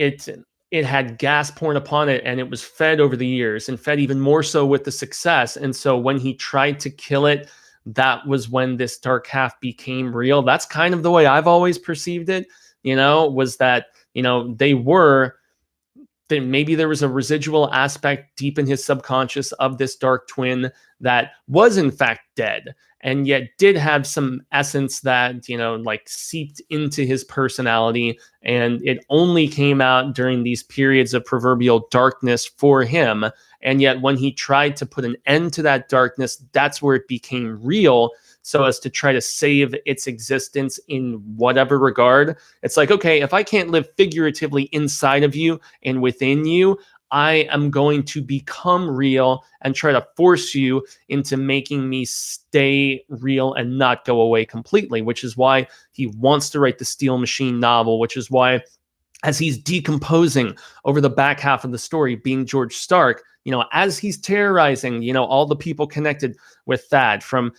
it had gas poured upon it and it was fed over the years and fed even more so with the success. And so when he tried to kill it, that was when this dark half became real. That's kind of the way I've always perceived it, was that, maybe there was a residual aspect deep in his subconscious of this dark twin that was in fact dead and yet did have some essence that, seeped into his personality. And it only came out during these periods of proverbial darkness for him. And yet when he tried to put an end to that darkness, that's where it became real, so as to try to save its existence in whatever regard. It's like, okay, if I can't live figuratively inside of you and within you, I am going to become real and try to force you into making me stay real and not go away completely, which is why he wants to write the Steel Machine novel, which is why as he's decomposing over the back half of the story, being George Stark, as he's terrorizing, all the people connected with Thad, from,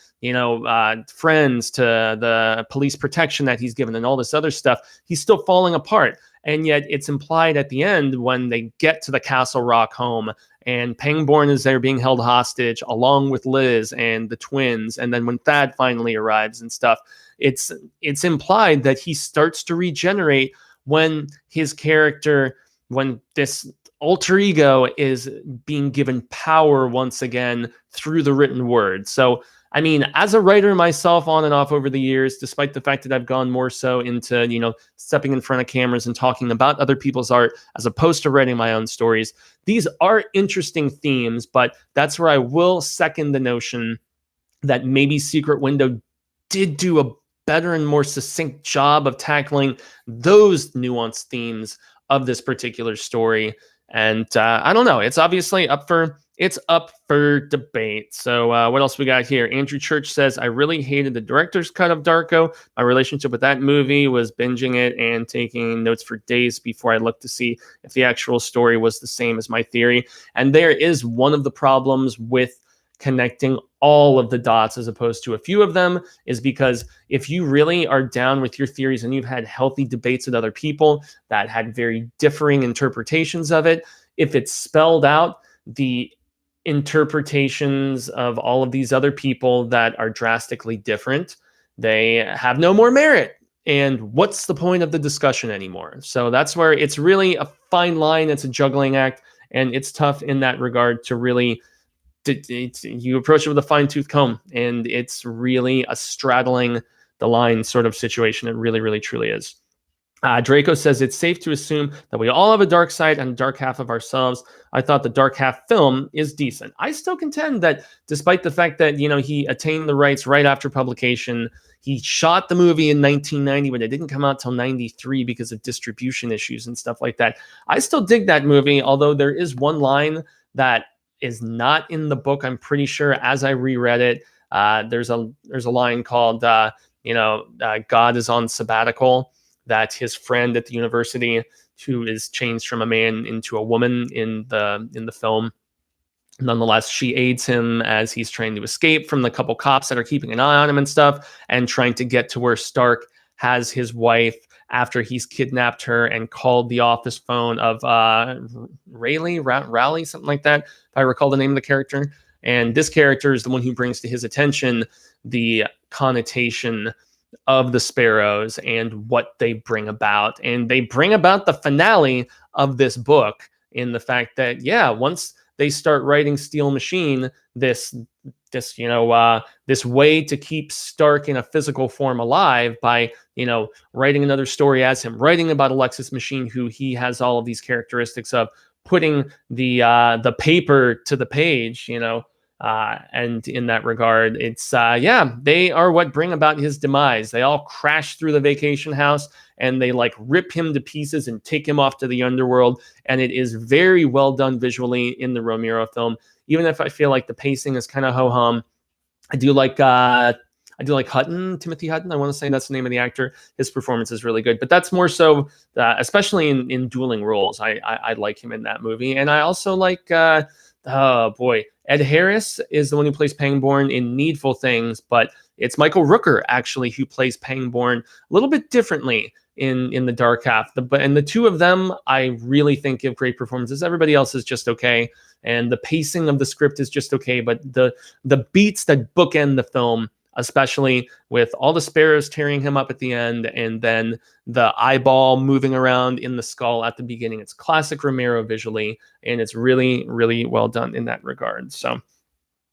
friends to the police protection that he's given and all this other stuff, he's still falling apart. And yet it's implied at the end when they get to the Castle Rock home and Pangborn is there being held hostage along with Liz and the twins. And then when Thad finally arrives and stuff, it's implied that he starts to regenerate when this alter ego is being given power once again through the written word. So I mean, as a writer myself on and off over the years, despite the fact that I've gone more so into, stepping in front of cameras and talking about other people's art as opposed to writing my own stories, these are interesting themes, but that's where I will second the notion that maybe Secret Window did do a better and more succinct job of tackling those nuanced themes of this particular story. And I don't know. It's obviously up for debate. So what else we got here? Andrew Church says, I really hated the director's cut of Darko. My relationship with that movie was binging it and taking notes for days before I looked to see if the actual story was the same as my theory. And there is one of the problems with connecting all of the dots as opposed to a few of them, is because if you really are down with your theories and you've had healthy debates with other people that had very differing interpretations of it, if it's spelled out, the interpretations of all of these other people that are drastically different, they have no more merit. And what's the point of the discussion anymore? So that's where it's really a fine line. It's a juggling act, and it's tough in that regard to really you approach it with a fine-tooth comb, and it's really a straddling the line sort of situation. It really, really, truly is. Draco says, it's safe to assume that we all have a dark side and a dark half of ourselves. I thought the dark half film is decent. I still contend that despite the fact that, he attained the rights right after publication, he shot the movie in 1990, but it didn't come out till 93 because of distribution issues and stuff like that. I still dig that movie, although there is one line that is not in the book, I'm pretty sure, as I reread it. There's a line called, God is on sabbatical, that his friend at the university, who is changed from a man into a woman in the film, nonetheless, she aids him as he's trying to escape from the couple cops that are keeping an eye on him and stuff, and trying to get to where Stark has his wife after he's kidnapped her and called the office phone of Raleigh, something like that, if I recall the name of the character. And this character is the one who brings to his attention the connotation of the Sparrows and what they bring about. And they bring about the finale of this book in the fact that, once they start writing Steel Machine, this way to keep Stark in a physical form alive by, writing another story as him, writing about Alexis Machine, who he has all of these characteristics of, putting the paper to the page, and in that regard, it's, they are what bring about his demise. They all crash through the vacation house and they rip him to pieces and take him off to the underworld. And it is very well done visually in the Romero film, even if I feel like the pacing is kind of ho-hum. I do like Hutton, Timothy Hutton. I want to say that's the name of the actor. His performance is really good, but that's more so, especially in dueling roles. I like him in that movie. And I also like, Ed Harris is the one who plays Pangborn in Needful Things, but it's Michael Rooker actually who plays Pangborn a little bit differently in the dark half. And the two of them, I really think, give great performances. Everybody else is just okay, and the pacing of the script is just okay. But the beats that bookend the film, especially with all the Sparrows tearing him up at the end, and then the eyeball moving around in the skull at the beginning, it's classic Romero visually, and it's really, really well done in that regard. So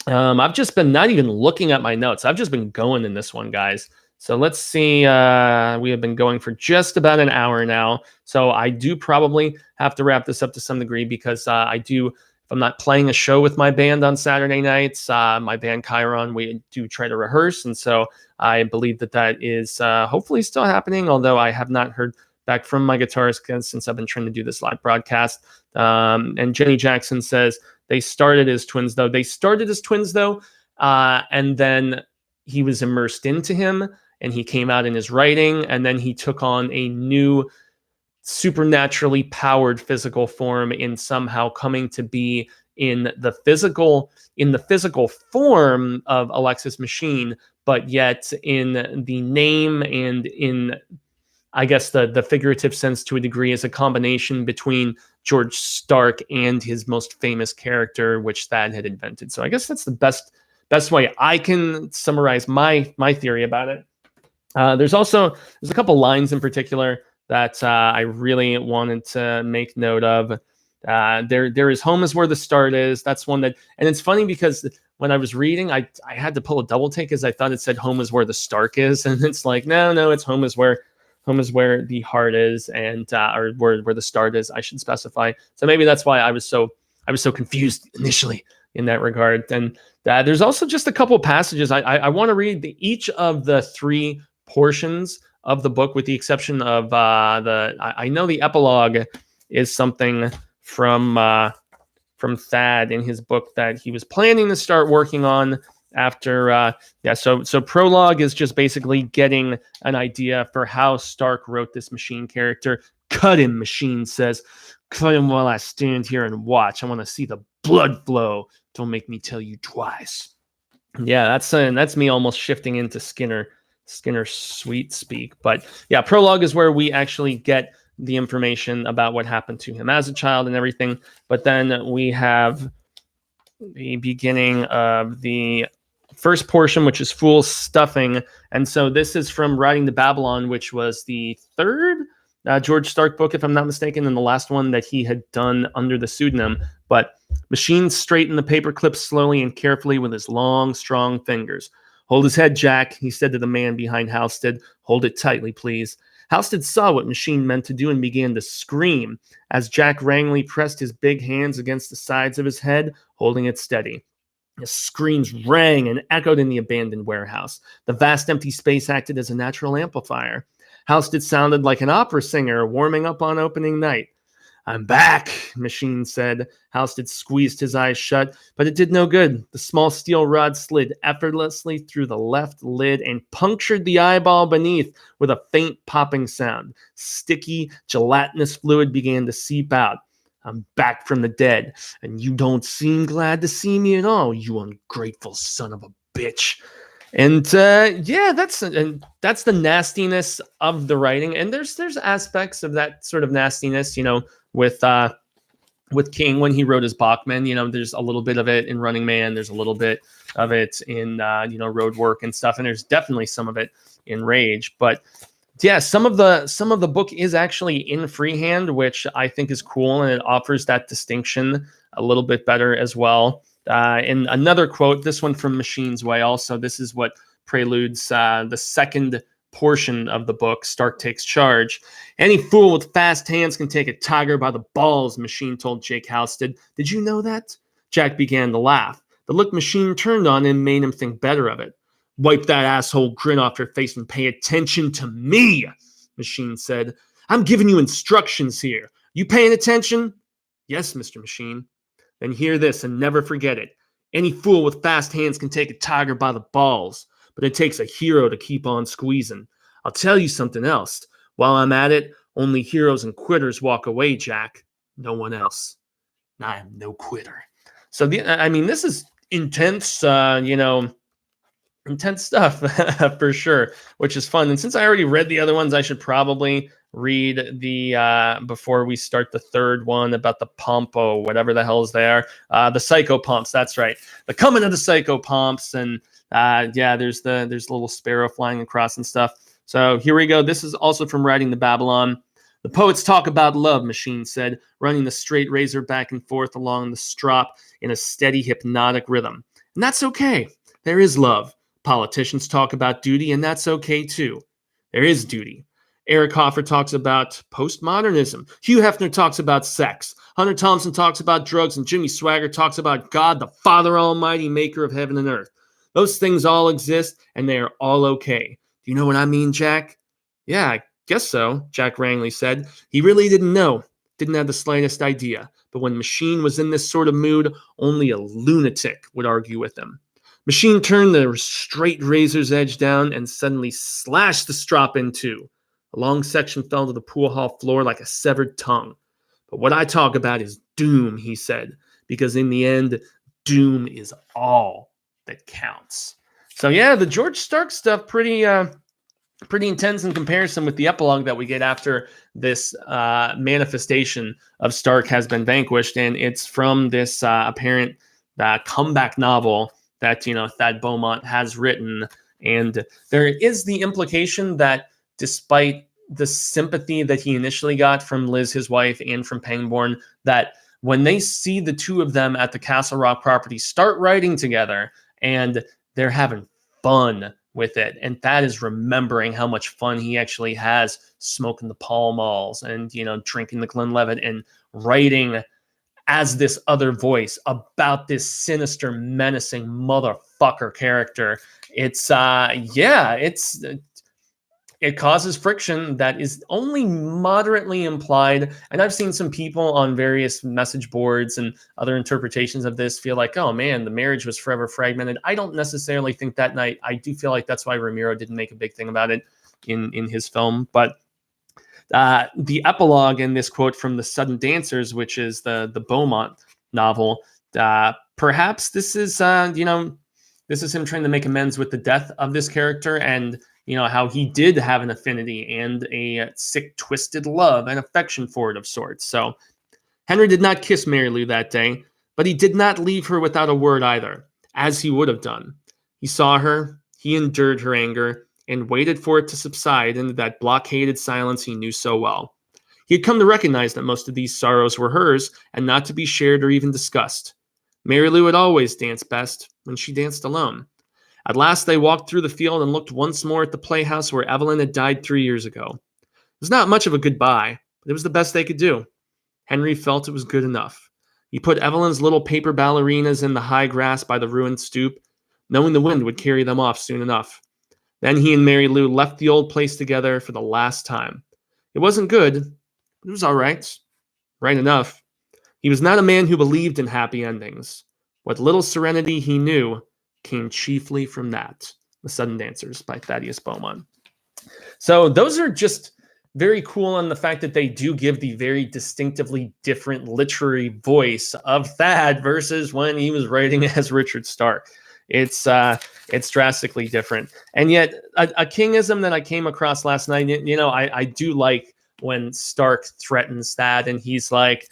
I've just been not even looking at my notes. I've just been going in this one, guys. So let's see. We have been going for just about an hour now. So I do probably have to wrap this up to some degree, because if I'm not playing a show with my band on Saturday nights, my band Chiron, we do try to rehearse. And so I believe that is hopefully still happening, although I have not heard back from my guitarist since I've been trying to do this live broadcast. And Jenny Jackson says, they started as twins, though. And then he was immersed into him, and he came out in his writing, and then he took on a new supernaturally powered physical form in somehow coming to be in the physical form of Alexis Machine, but yet in the name and in, I guess, the figurative sense to a degree, is a combination between George Stark and his most famous character, which Thad had invented. So I guess that's the best way I can summarize my theory about it. There's a couple lines in particular that I really wanted to make note of. There is home is where the start is. That's one that, and it's funny because when I was reading, I had to pull a double take because I thought it said home is where the Stark is, and it's like no, it's home is where the heart is, and or where the start is, I should specify. So maybe that's why I was so confused initially in that regard. And there's also just a couple of passages I want to read each of the 3 portions of the book, with the exception of I know the epilogue is something from Thad in his book that he was planning to start working on after so prologue is just basically getting an idea for how Stark wrote this Machine character. Cut him, Machine says. Cut him while I stand here and watch. I want to see the blood flow. Don't make me tell you twice. Yeah, that's me almost shifting into Skinner sweet speak. But yeah, prologue is where we actually get the information about what happened to him as a child and everything. But then we have the beginning of the first portion, which is Fool's Stuffing. And so this is from Riding to Babylon, which was the 3rd George Stark book, if I'm not mistaken, and the last one that he had done under the pseudonym. But Machine straightened the paper clips slowly and carefully with his long, strong fingers. Hold his head, Jack, he said to the man behind Halstead. Hold it tightly, please. Halstead saw what Machine meant to do and began to scream as Jack Rangley pressed his big hands against the sides of his head, holding it steady. His screams rang and echoed in the abandoned warehouse. The vast empty space acted as a natural amplifier. Halstead sounded like an opera singer warming up on opening night. I'm back, Machine said. Halstead squeezed his eyes shut, but it did no good. The small steel rod slid effortlessly through the left lid and punctured the eyeball beneath with a faint popping sound. Sticky, gelatinous fluid began to seep out. I'm back from the dead, and you don't seem glad to see me at all, you ungrateful son of a bitch. And that's the nastiness of the writing, and there's aspects of that sort of nastiness, with King when he wrote his Bachman. There's a little bit of it in Running Man. There's a little bit of it in Road Work and stuff, and there's definitely some of it in Rage. But yeah, some of the book is actually in freehand, which I think is cool, and it offers that distinction a little bit better as well. In another quote, this one from Machine's Way also, this is what preludes the second portion of the book, Stark Takes Charge. Any fool with fast hands can take a tiger by the balls, Machine told Jake Halstead. Did you know that? Jack began to laugh. The look Machine turned on him made him think better of it. Wipe that asshole grin off your face and pay attention to me, Machine said. I'm giving you instructions here. You paying attention? Yes, Mr. Machine. Then hear this and never forget it. Any fool with fast hands can take a tiger by the balls, but it takes a hero to keep on squeezing. I'll tell you something else. While I'm at it, only heroes and quitters walk away, Jack. No one else. I am no quitter. So, this is intense, intense stuff for sure, which is fun. And since I already read the other ones, I should probably read the before we start the third one about the Pompo, whatever the hell is there. The Psycho Pumps, that's right. The coming of the Psycho Pumps, and there's a little sparrow flying across and stuff. So here we go. This is also from Riding to Babylon. The poets talk about love, Machine said, running the straight razor back and forth along the strop in a steady hypnotic rhythm. And that's okay. There is love. Politicians talk about duty, and that's okay too. There is duty. Eric Hoffer talks about postmodernism. Hugh Hefner talks about sex. Hunter Thompson talks about drugs, and Jimmy Swaggart talks about God, the Father Almighty, maker of heaven and earth. Those things all exist, and they are all okay. Do you know what I mean, Jack? Yeah, I guess so, Jack Rangley said. He really didn't know, didn't have the slightest idea. But when Machine was in this sort of mood, only a lunatic would argue with him. Machine turned the straight razor's edge down and suddenly slashed the strop in two. A long section fell to the pool hall floor like a severed tongue. But what I talk about is doom, he said, because in the end, doom is all that counts. So yeah, the George Stark stuff pretty intense in comparison with the epilogue that we get after this manifestation of Stark has been vanquished, and it's from this apparent comeback novel that Thad Beaumont has written. And there is the implication that despite the sympathy that he initially got from Liz, his wife, and from Pangborn, that when they see the two of them at the Castle Rock property start writing together, and they're having fun with it. And Thad is remembering how much fun he actually has smoking the Pall Malls and, drinking the Glenlivet and writing as this other voice about this sinister, menacing motherfucker character. It causes friction that is only moderately implied. And I've seen some people on various message boards and other interpretations of this feel like, oh man, the marriage was forever fragmented. I don't necessarily think that night. I do feel like that's why Ramiro didn't make a big thing about it in his film. But the epilogue in this quote from The Sudden Dancers, which is the Beaumont novel, perhaps this is this is him trying to make amends with the death of this character, and how he did have an affinity and a sick, twisted love and affection for it of sorts. So Henry did not kiss Mary Lou that day, but he did not leave her without a word either, as he would have done. He saw her, he endured her anger, and waited for it to subside into that blockaded silence he knew so well. He had come to recognize that most of these sorrows were hers and not to be shared or even discussed. Mary Lou had always danced best when she danced alone. At last they walked through the field and looked once more at the playhouse where Evelyn had died 3 years ago. It was not much of a goodbye, but it was the best they could do. Henry felt it was good enough. He put Evelyn's little paper ballerinas in the high grass by the ruined stoop, knowing the wind would carry them off soon enough. Then he and Mary Lou left the old place together for the last time. It wasn't good, but it was all right. Right enough. He was not a man who believed in happy endings. What little serenity he knew came chiefly from that. The Sudden Dancers by Thaddeus Beaumont. So those are just very cool on the fact that they do give the very distinctively different literary voice of Thad versus when he was writing as Richard Stark. It's drastically different. And yet a Kingism that I came across last night, I do like when Stark threatens Thad, and he's like,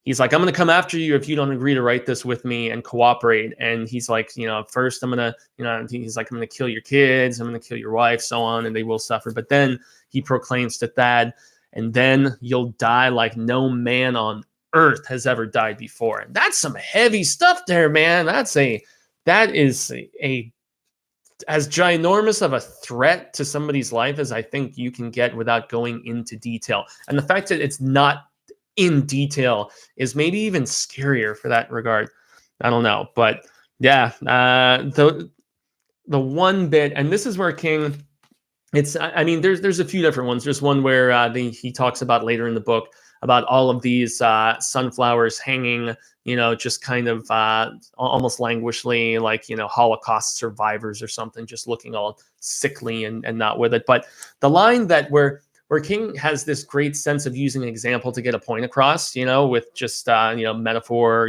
I'm going to come after you if you don't agree to write this with me and cooperate. And he's like, first I'm going to, he's like, I'm going to kill your kids. I'm going to kill your wife, so on, and they will suffer. But then he proclaims to Thad, and then you'll die like no man on earth has ever died before. And that's some heavy stuff there, man. That is as ginormous of a threat to somebody's life as I think you can get without going into detail. And the fact that it's not in detail is maybe even scarier for that regard. I don't know, but yeah, the one bit, and this is where King, there's a few different ones. There's one where he talks about later in the book about all of these sunflowers hanging, just kind of almost languishly, like, Holocaust survivors or something, just looking all sickly and not with it. But the line that where King has this great sense of using an example to get a point across, with just, metaphor,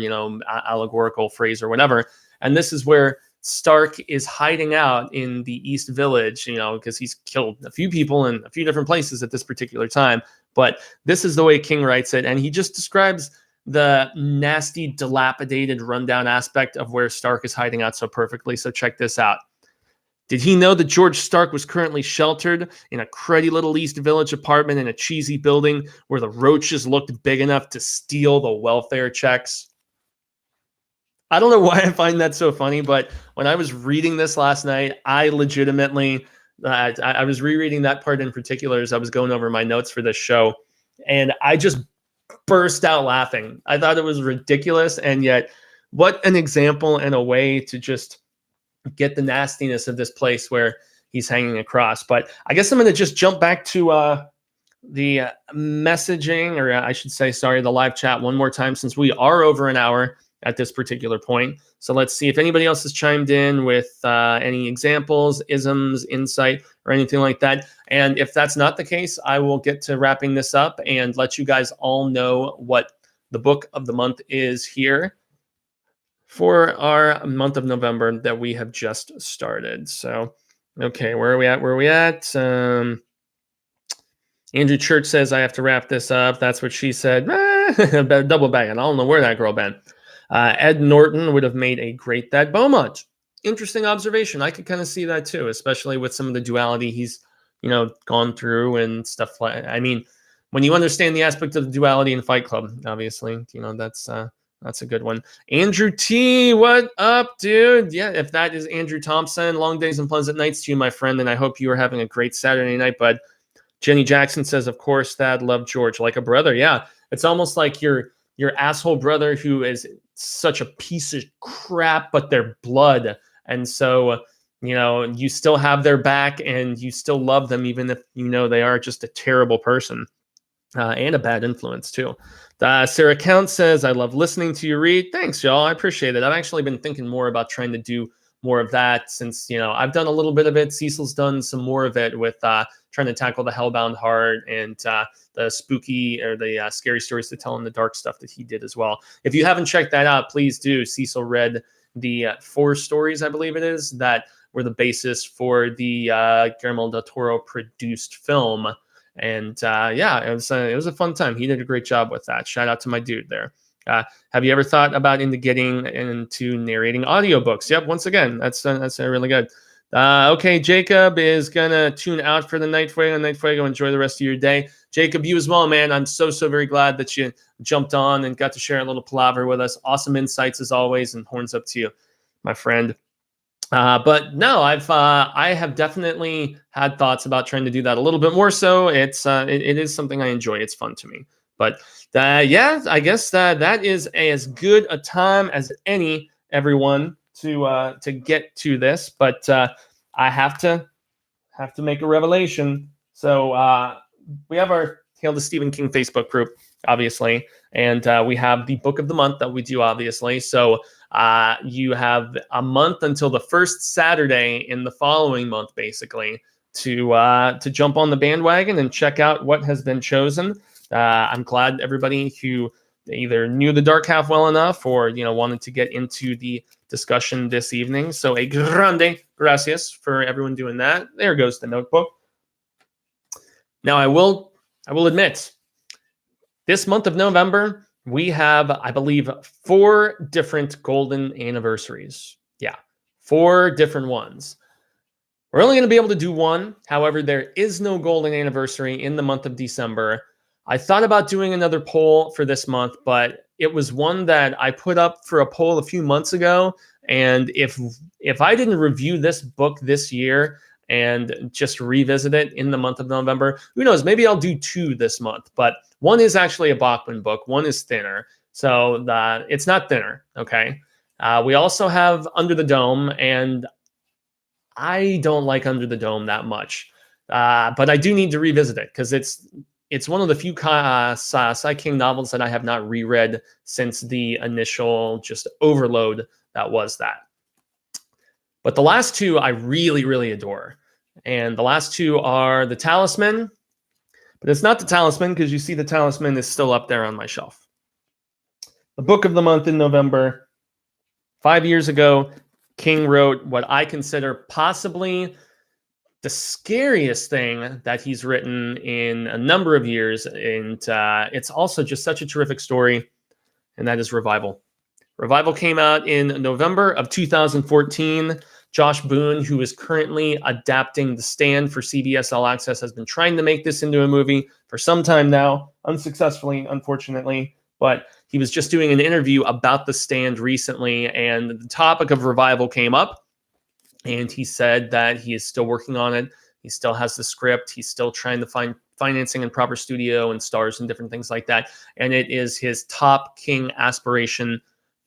allegorical phrase or whatever. And this is where Stark is hiding out in the East Village, because he's killed a few people in a few different places at this particular time. But this is the way King writes it. And he just describes the nasty, dilapidated, rundown aspect of where Stark is hiding out so perfectly. So check this out. Did he know that George Stark was currently sheltered in a cruddy little East Village apartment in a cheesy building where the roaches looked big enough to steal the welfare checks? I don't know why I find that so funny, but when I was reading this last night, I legitimately, I was rereading that part in particular as I was going over my notes for this show, and I just burst out laughing. I thought it was ridiculous, and yet what an example and a way to just get the nastiness of this place where he's hanging across. But I guess I'm going to just jump back to the messaging, or I should say, the live chat one more time, since we are over an hour at this particular point. So let's see if anybody else has chimed in with any examples, isms, insight, or anything like that. And if that's not the case, I will get to wrapping this up and let you guys all know what the book of the month is here for our month of November that we have just started. So, okay, where are we at? Andrew Church says, I have to wrap this up. That's what she said. Double bagging. I don't know where that girl been. Ed Norton would have made a great Thad Beaumont. Interesting observation. I could kind of see that too, especially with some of the duality he's, gone through and stuff like. when you understand the aspect of the duality in Fight Club, obviously, that's a good one. Andrew T, what up, dude? Yeah, if that is Andrew Thompson, long days and pleasant nights to you, my friend, and I hope you are having a great Saturday night, bud. Jenny Jackson says, of course, Thad, love George like a brother. Yeah, it's almost like your asshole brother who is such a piece of crap, but they're blood. And so, you still have their back and you still love them, even if they are just a terrible person and a bad influence, too. Sarah Count says, I love listening to you read. Thanks, y'all. I appreciate it. I've actually been thinking more about trying to do more of that since, I've done a little bit of it. Cecil's done some more of it with trying to tackle the Hellbound Heart and the spooky or the scary stories to tell in the dark stuff that he did as well. If you haven't checked that out, please do. Cecil read the 4 stories, I believe it is, that were the basis for the Guillermo del Toro produced film. And it was a fun time. He did a great job with that. Shout out to my dude there. Have you ever thought about getting into narrating audiobooks? Yep. Once again, that's really good. Okay, Jacob is gonna tune out for the night. Fuego. Enjoy the rest of your day. Jacob, you as well, man. I'm so very glad that you jumped on and got to share a little palaver with us. Awesome insights as always, and horns up to you, my friend. But no, I have definitely had thoughts about trying to do that a little bit more. So it is something I enjoy. It's fun to me. But I guess that is as good a time as any, everyone, to get to this. But I have to make a revelation. So we have our Hail to Stephen King Facebook group, obviously, and we have the book of the month that we do, obviously. So you have a month until the first Saturday in the following month, basically, to jump on the bandwagon and check out what has been chosen. I'm glad everybody who either knew the Dark Half well enough or wanted to get into the discussion this evening. So a grande gracias for everyone doing that. There goes the notebook. Now I will admit, this month of November, we have, I believe, 4 different golden anniversaries. Yeah, 4 different ones. We're only going to be able to do one. However, there is no golden anniversary in the month of December. I thought about doing another poll for this month, but it was one that I put up for a poll a few months ago. And if I didn't review this book this year and just revisit it in the month of November, who knows, maybe I'll do 2 this month. But one is actually a Bachman book. One is thinner. So it's not thinner, okay? We also have Under the Dome, and I don't like Under the Dome that much. But I do need to revisit it because it's one of the few Sai King novels that I have not reread since the initial just overload that was that. But the last 2 I really, really adore. And the last 2 are The Talisman. But it's not The Talisman because you see The Talisman is still up there on my shelf. The book of the month in November. 5 years ago, King wrote what I consider possibly the scariest thing that he's written in a number of years. And it's also just such a terrific story. And that is Revival. Revival came out in November of 2014. Josh Boone, who is currently adapting The Stand for CBS All Access, has been trying to make this into a movie for some time now, unsuccessfully, unfortunately. But he was just doing an interview about The Stand recently, and the topic of Revival came up. And he said that he is still working on it. He still has the script. He's still trying to find financing and proper studio and stars and different things like that. And it is his top King aspiration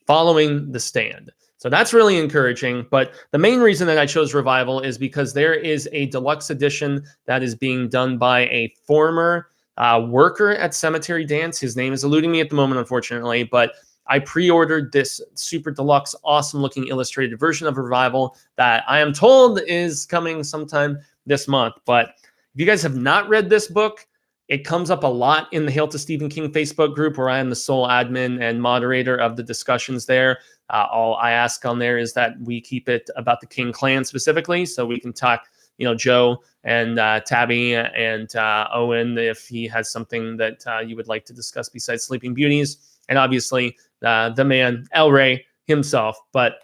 following The Stand. So that's really encouraging. But the main reason that I chose Revival is because there is a deluxe edition that is being done by a former worker at Cemetery Dance. His name is eluding me at the moment, unfortunately, but I pre-ordered this super deluxe, awesome looking illustrated version of Revival that I am told is coming sometime this month. But if you guys have not read this book, it comes up a lot in the Hail to Stephen King Facebook group where I am the sole admin and moderator of the discussions there. All I ask on there is that we keep it about the King clan specifically, so we can talk, Joe and Tabby and Owen if he has something that you would like to discuss besides Sleeping Beauties, and obviously the man El Rey himself. But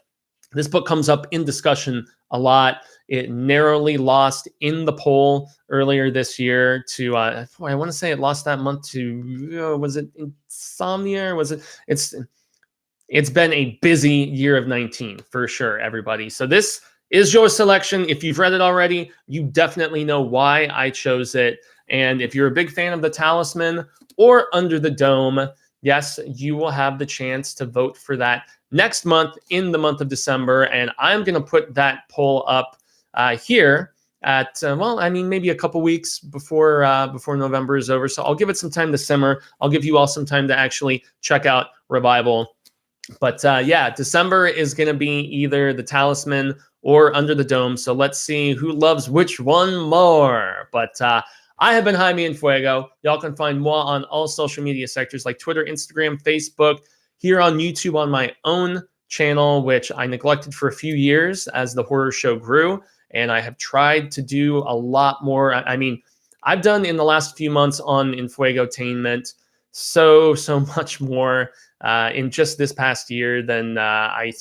This book comes up in discussion a lot. It narrowly lost in the poll earlier this year to, I want to say it lost that month to, was it Insomnia? Or was it? It's been a busy year of 19 for sure, everybody. So this is your selection. If you've read it already, you definitely know why I chose it. And if you're a big fan of The Talisman or Under the Dome, yes, you will have the chance to vote for that next month in the month of December. And I'm going to put that poll up here at, well, I mean, maybe a couple weeks before November is over. So I'll give it some time to simmer. I'll give you all some time to actually check out Revival. But yeah, December is going to be either The Talisman or Under the Dome. So let's see who loves which one more. But I have been Jaime and Fuego. Y'all can find moi on all social media sectors like Twitter, Instagram, Facebook, here on YouTube on my own channel, which I neglected for a few years as the horror show grew. And I have tried to do a lot more. I mean, I've done in the last few months on Infuegotainment so much more in just this past year than it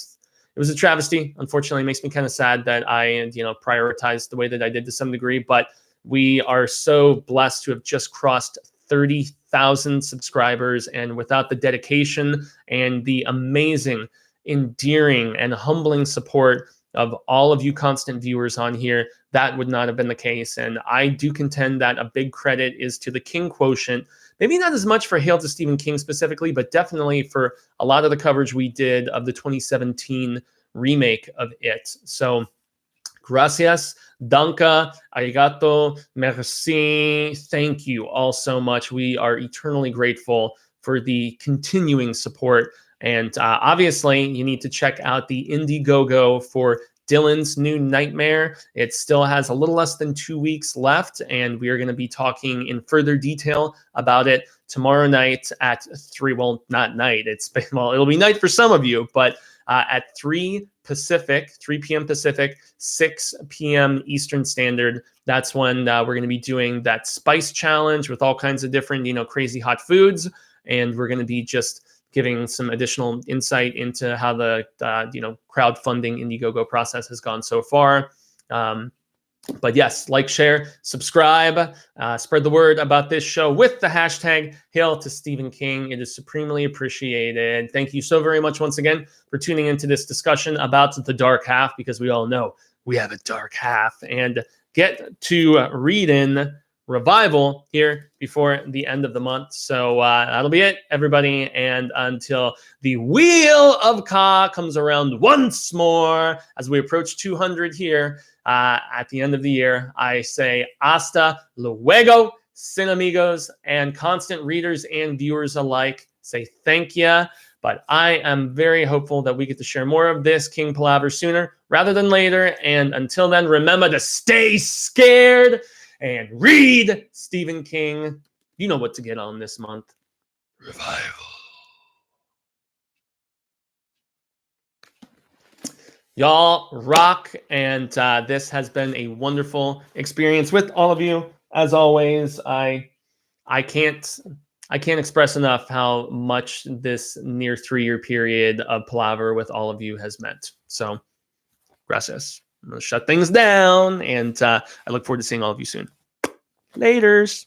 was a travesty. Unfortunately, it makes me kind of sad that I, prioritized the way that I did to some degree, but we are so blessed to have just crossed 30,000 subscribers, and without the dedication and the amazing, endearing, and humbling support of all of you constant viewers on here, that would not have been the case. And I do contend that a big credit is to the King Quotient. Maybe not as much for Hail to Stephen King specifically, but definitely for a lot of the coverage we did of the 2017 remake of It. So, gracias, danke, arigato, merci, thank you all so much. We are eternally grateful for the continuing support. And obviously, you need to check out the Indiegogo for Dylan's new Nightmare. It still has a little less than 2 weeks left, and we are going to be talking in further detail about it tomorrow night at 3. Well, not night. It'll be night for some of you, but at 3 p.m. Pacific, 6 p.m. Eastern Standard. That's when we're going to be doing that spice challenge with all kinds of different, crazy hot foods, and we're going to be just giving some additional insight into how the crowdfunding Indiegogo process has gone so far. But yes, like, share, subscribe, spread the word about this show with the hashtag Hail to Stephen King. It is supremely appreciated. Thank you so very much once again for tuning into this discussion about the dark half, because we all know we have a dark half, and get to read in Revival here before the end of the month. So that'll be it, everybody. And until the Wheel of Ka comes around once more, as we approach 200 here at the end of the year, I say hasta luego, sin amigos, and constant readers and viewers alike say thank you. But I am very hopeful that we get to share more of this King Palaver sooner rather than later. And until then, remember to stay scared and read Stephen King. You know what to get on this month. Revival. Y'all rock, and this has been a wonderful experience with all of you. As always, I can't express enough how much this near 3-year period of palaver with all of you has meant. So, gracias. I'm going to shut things down, and I look forward to seeing all of you soon. Laters.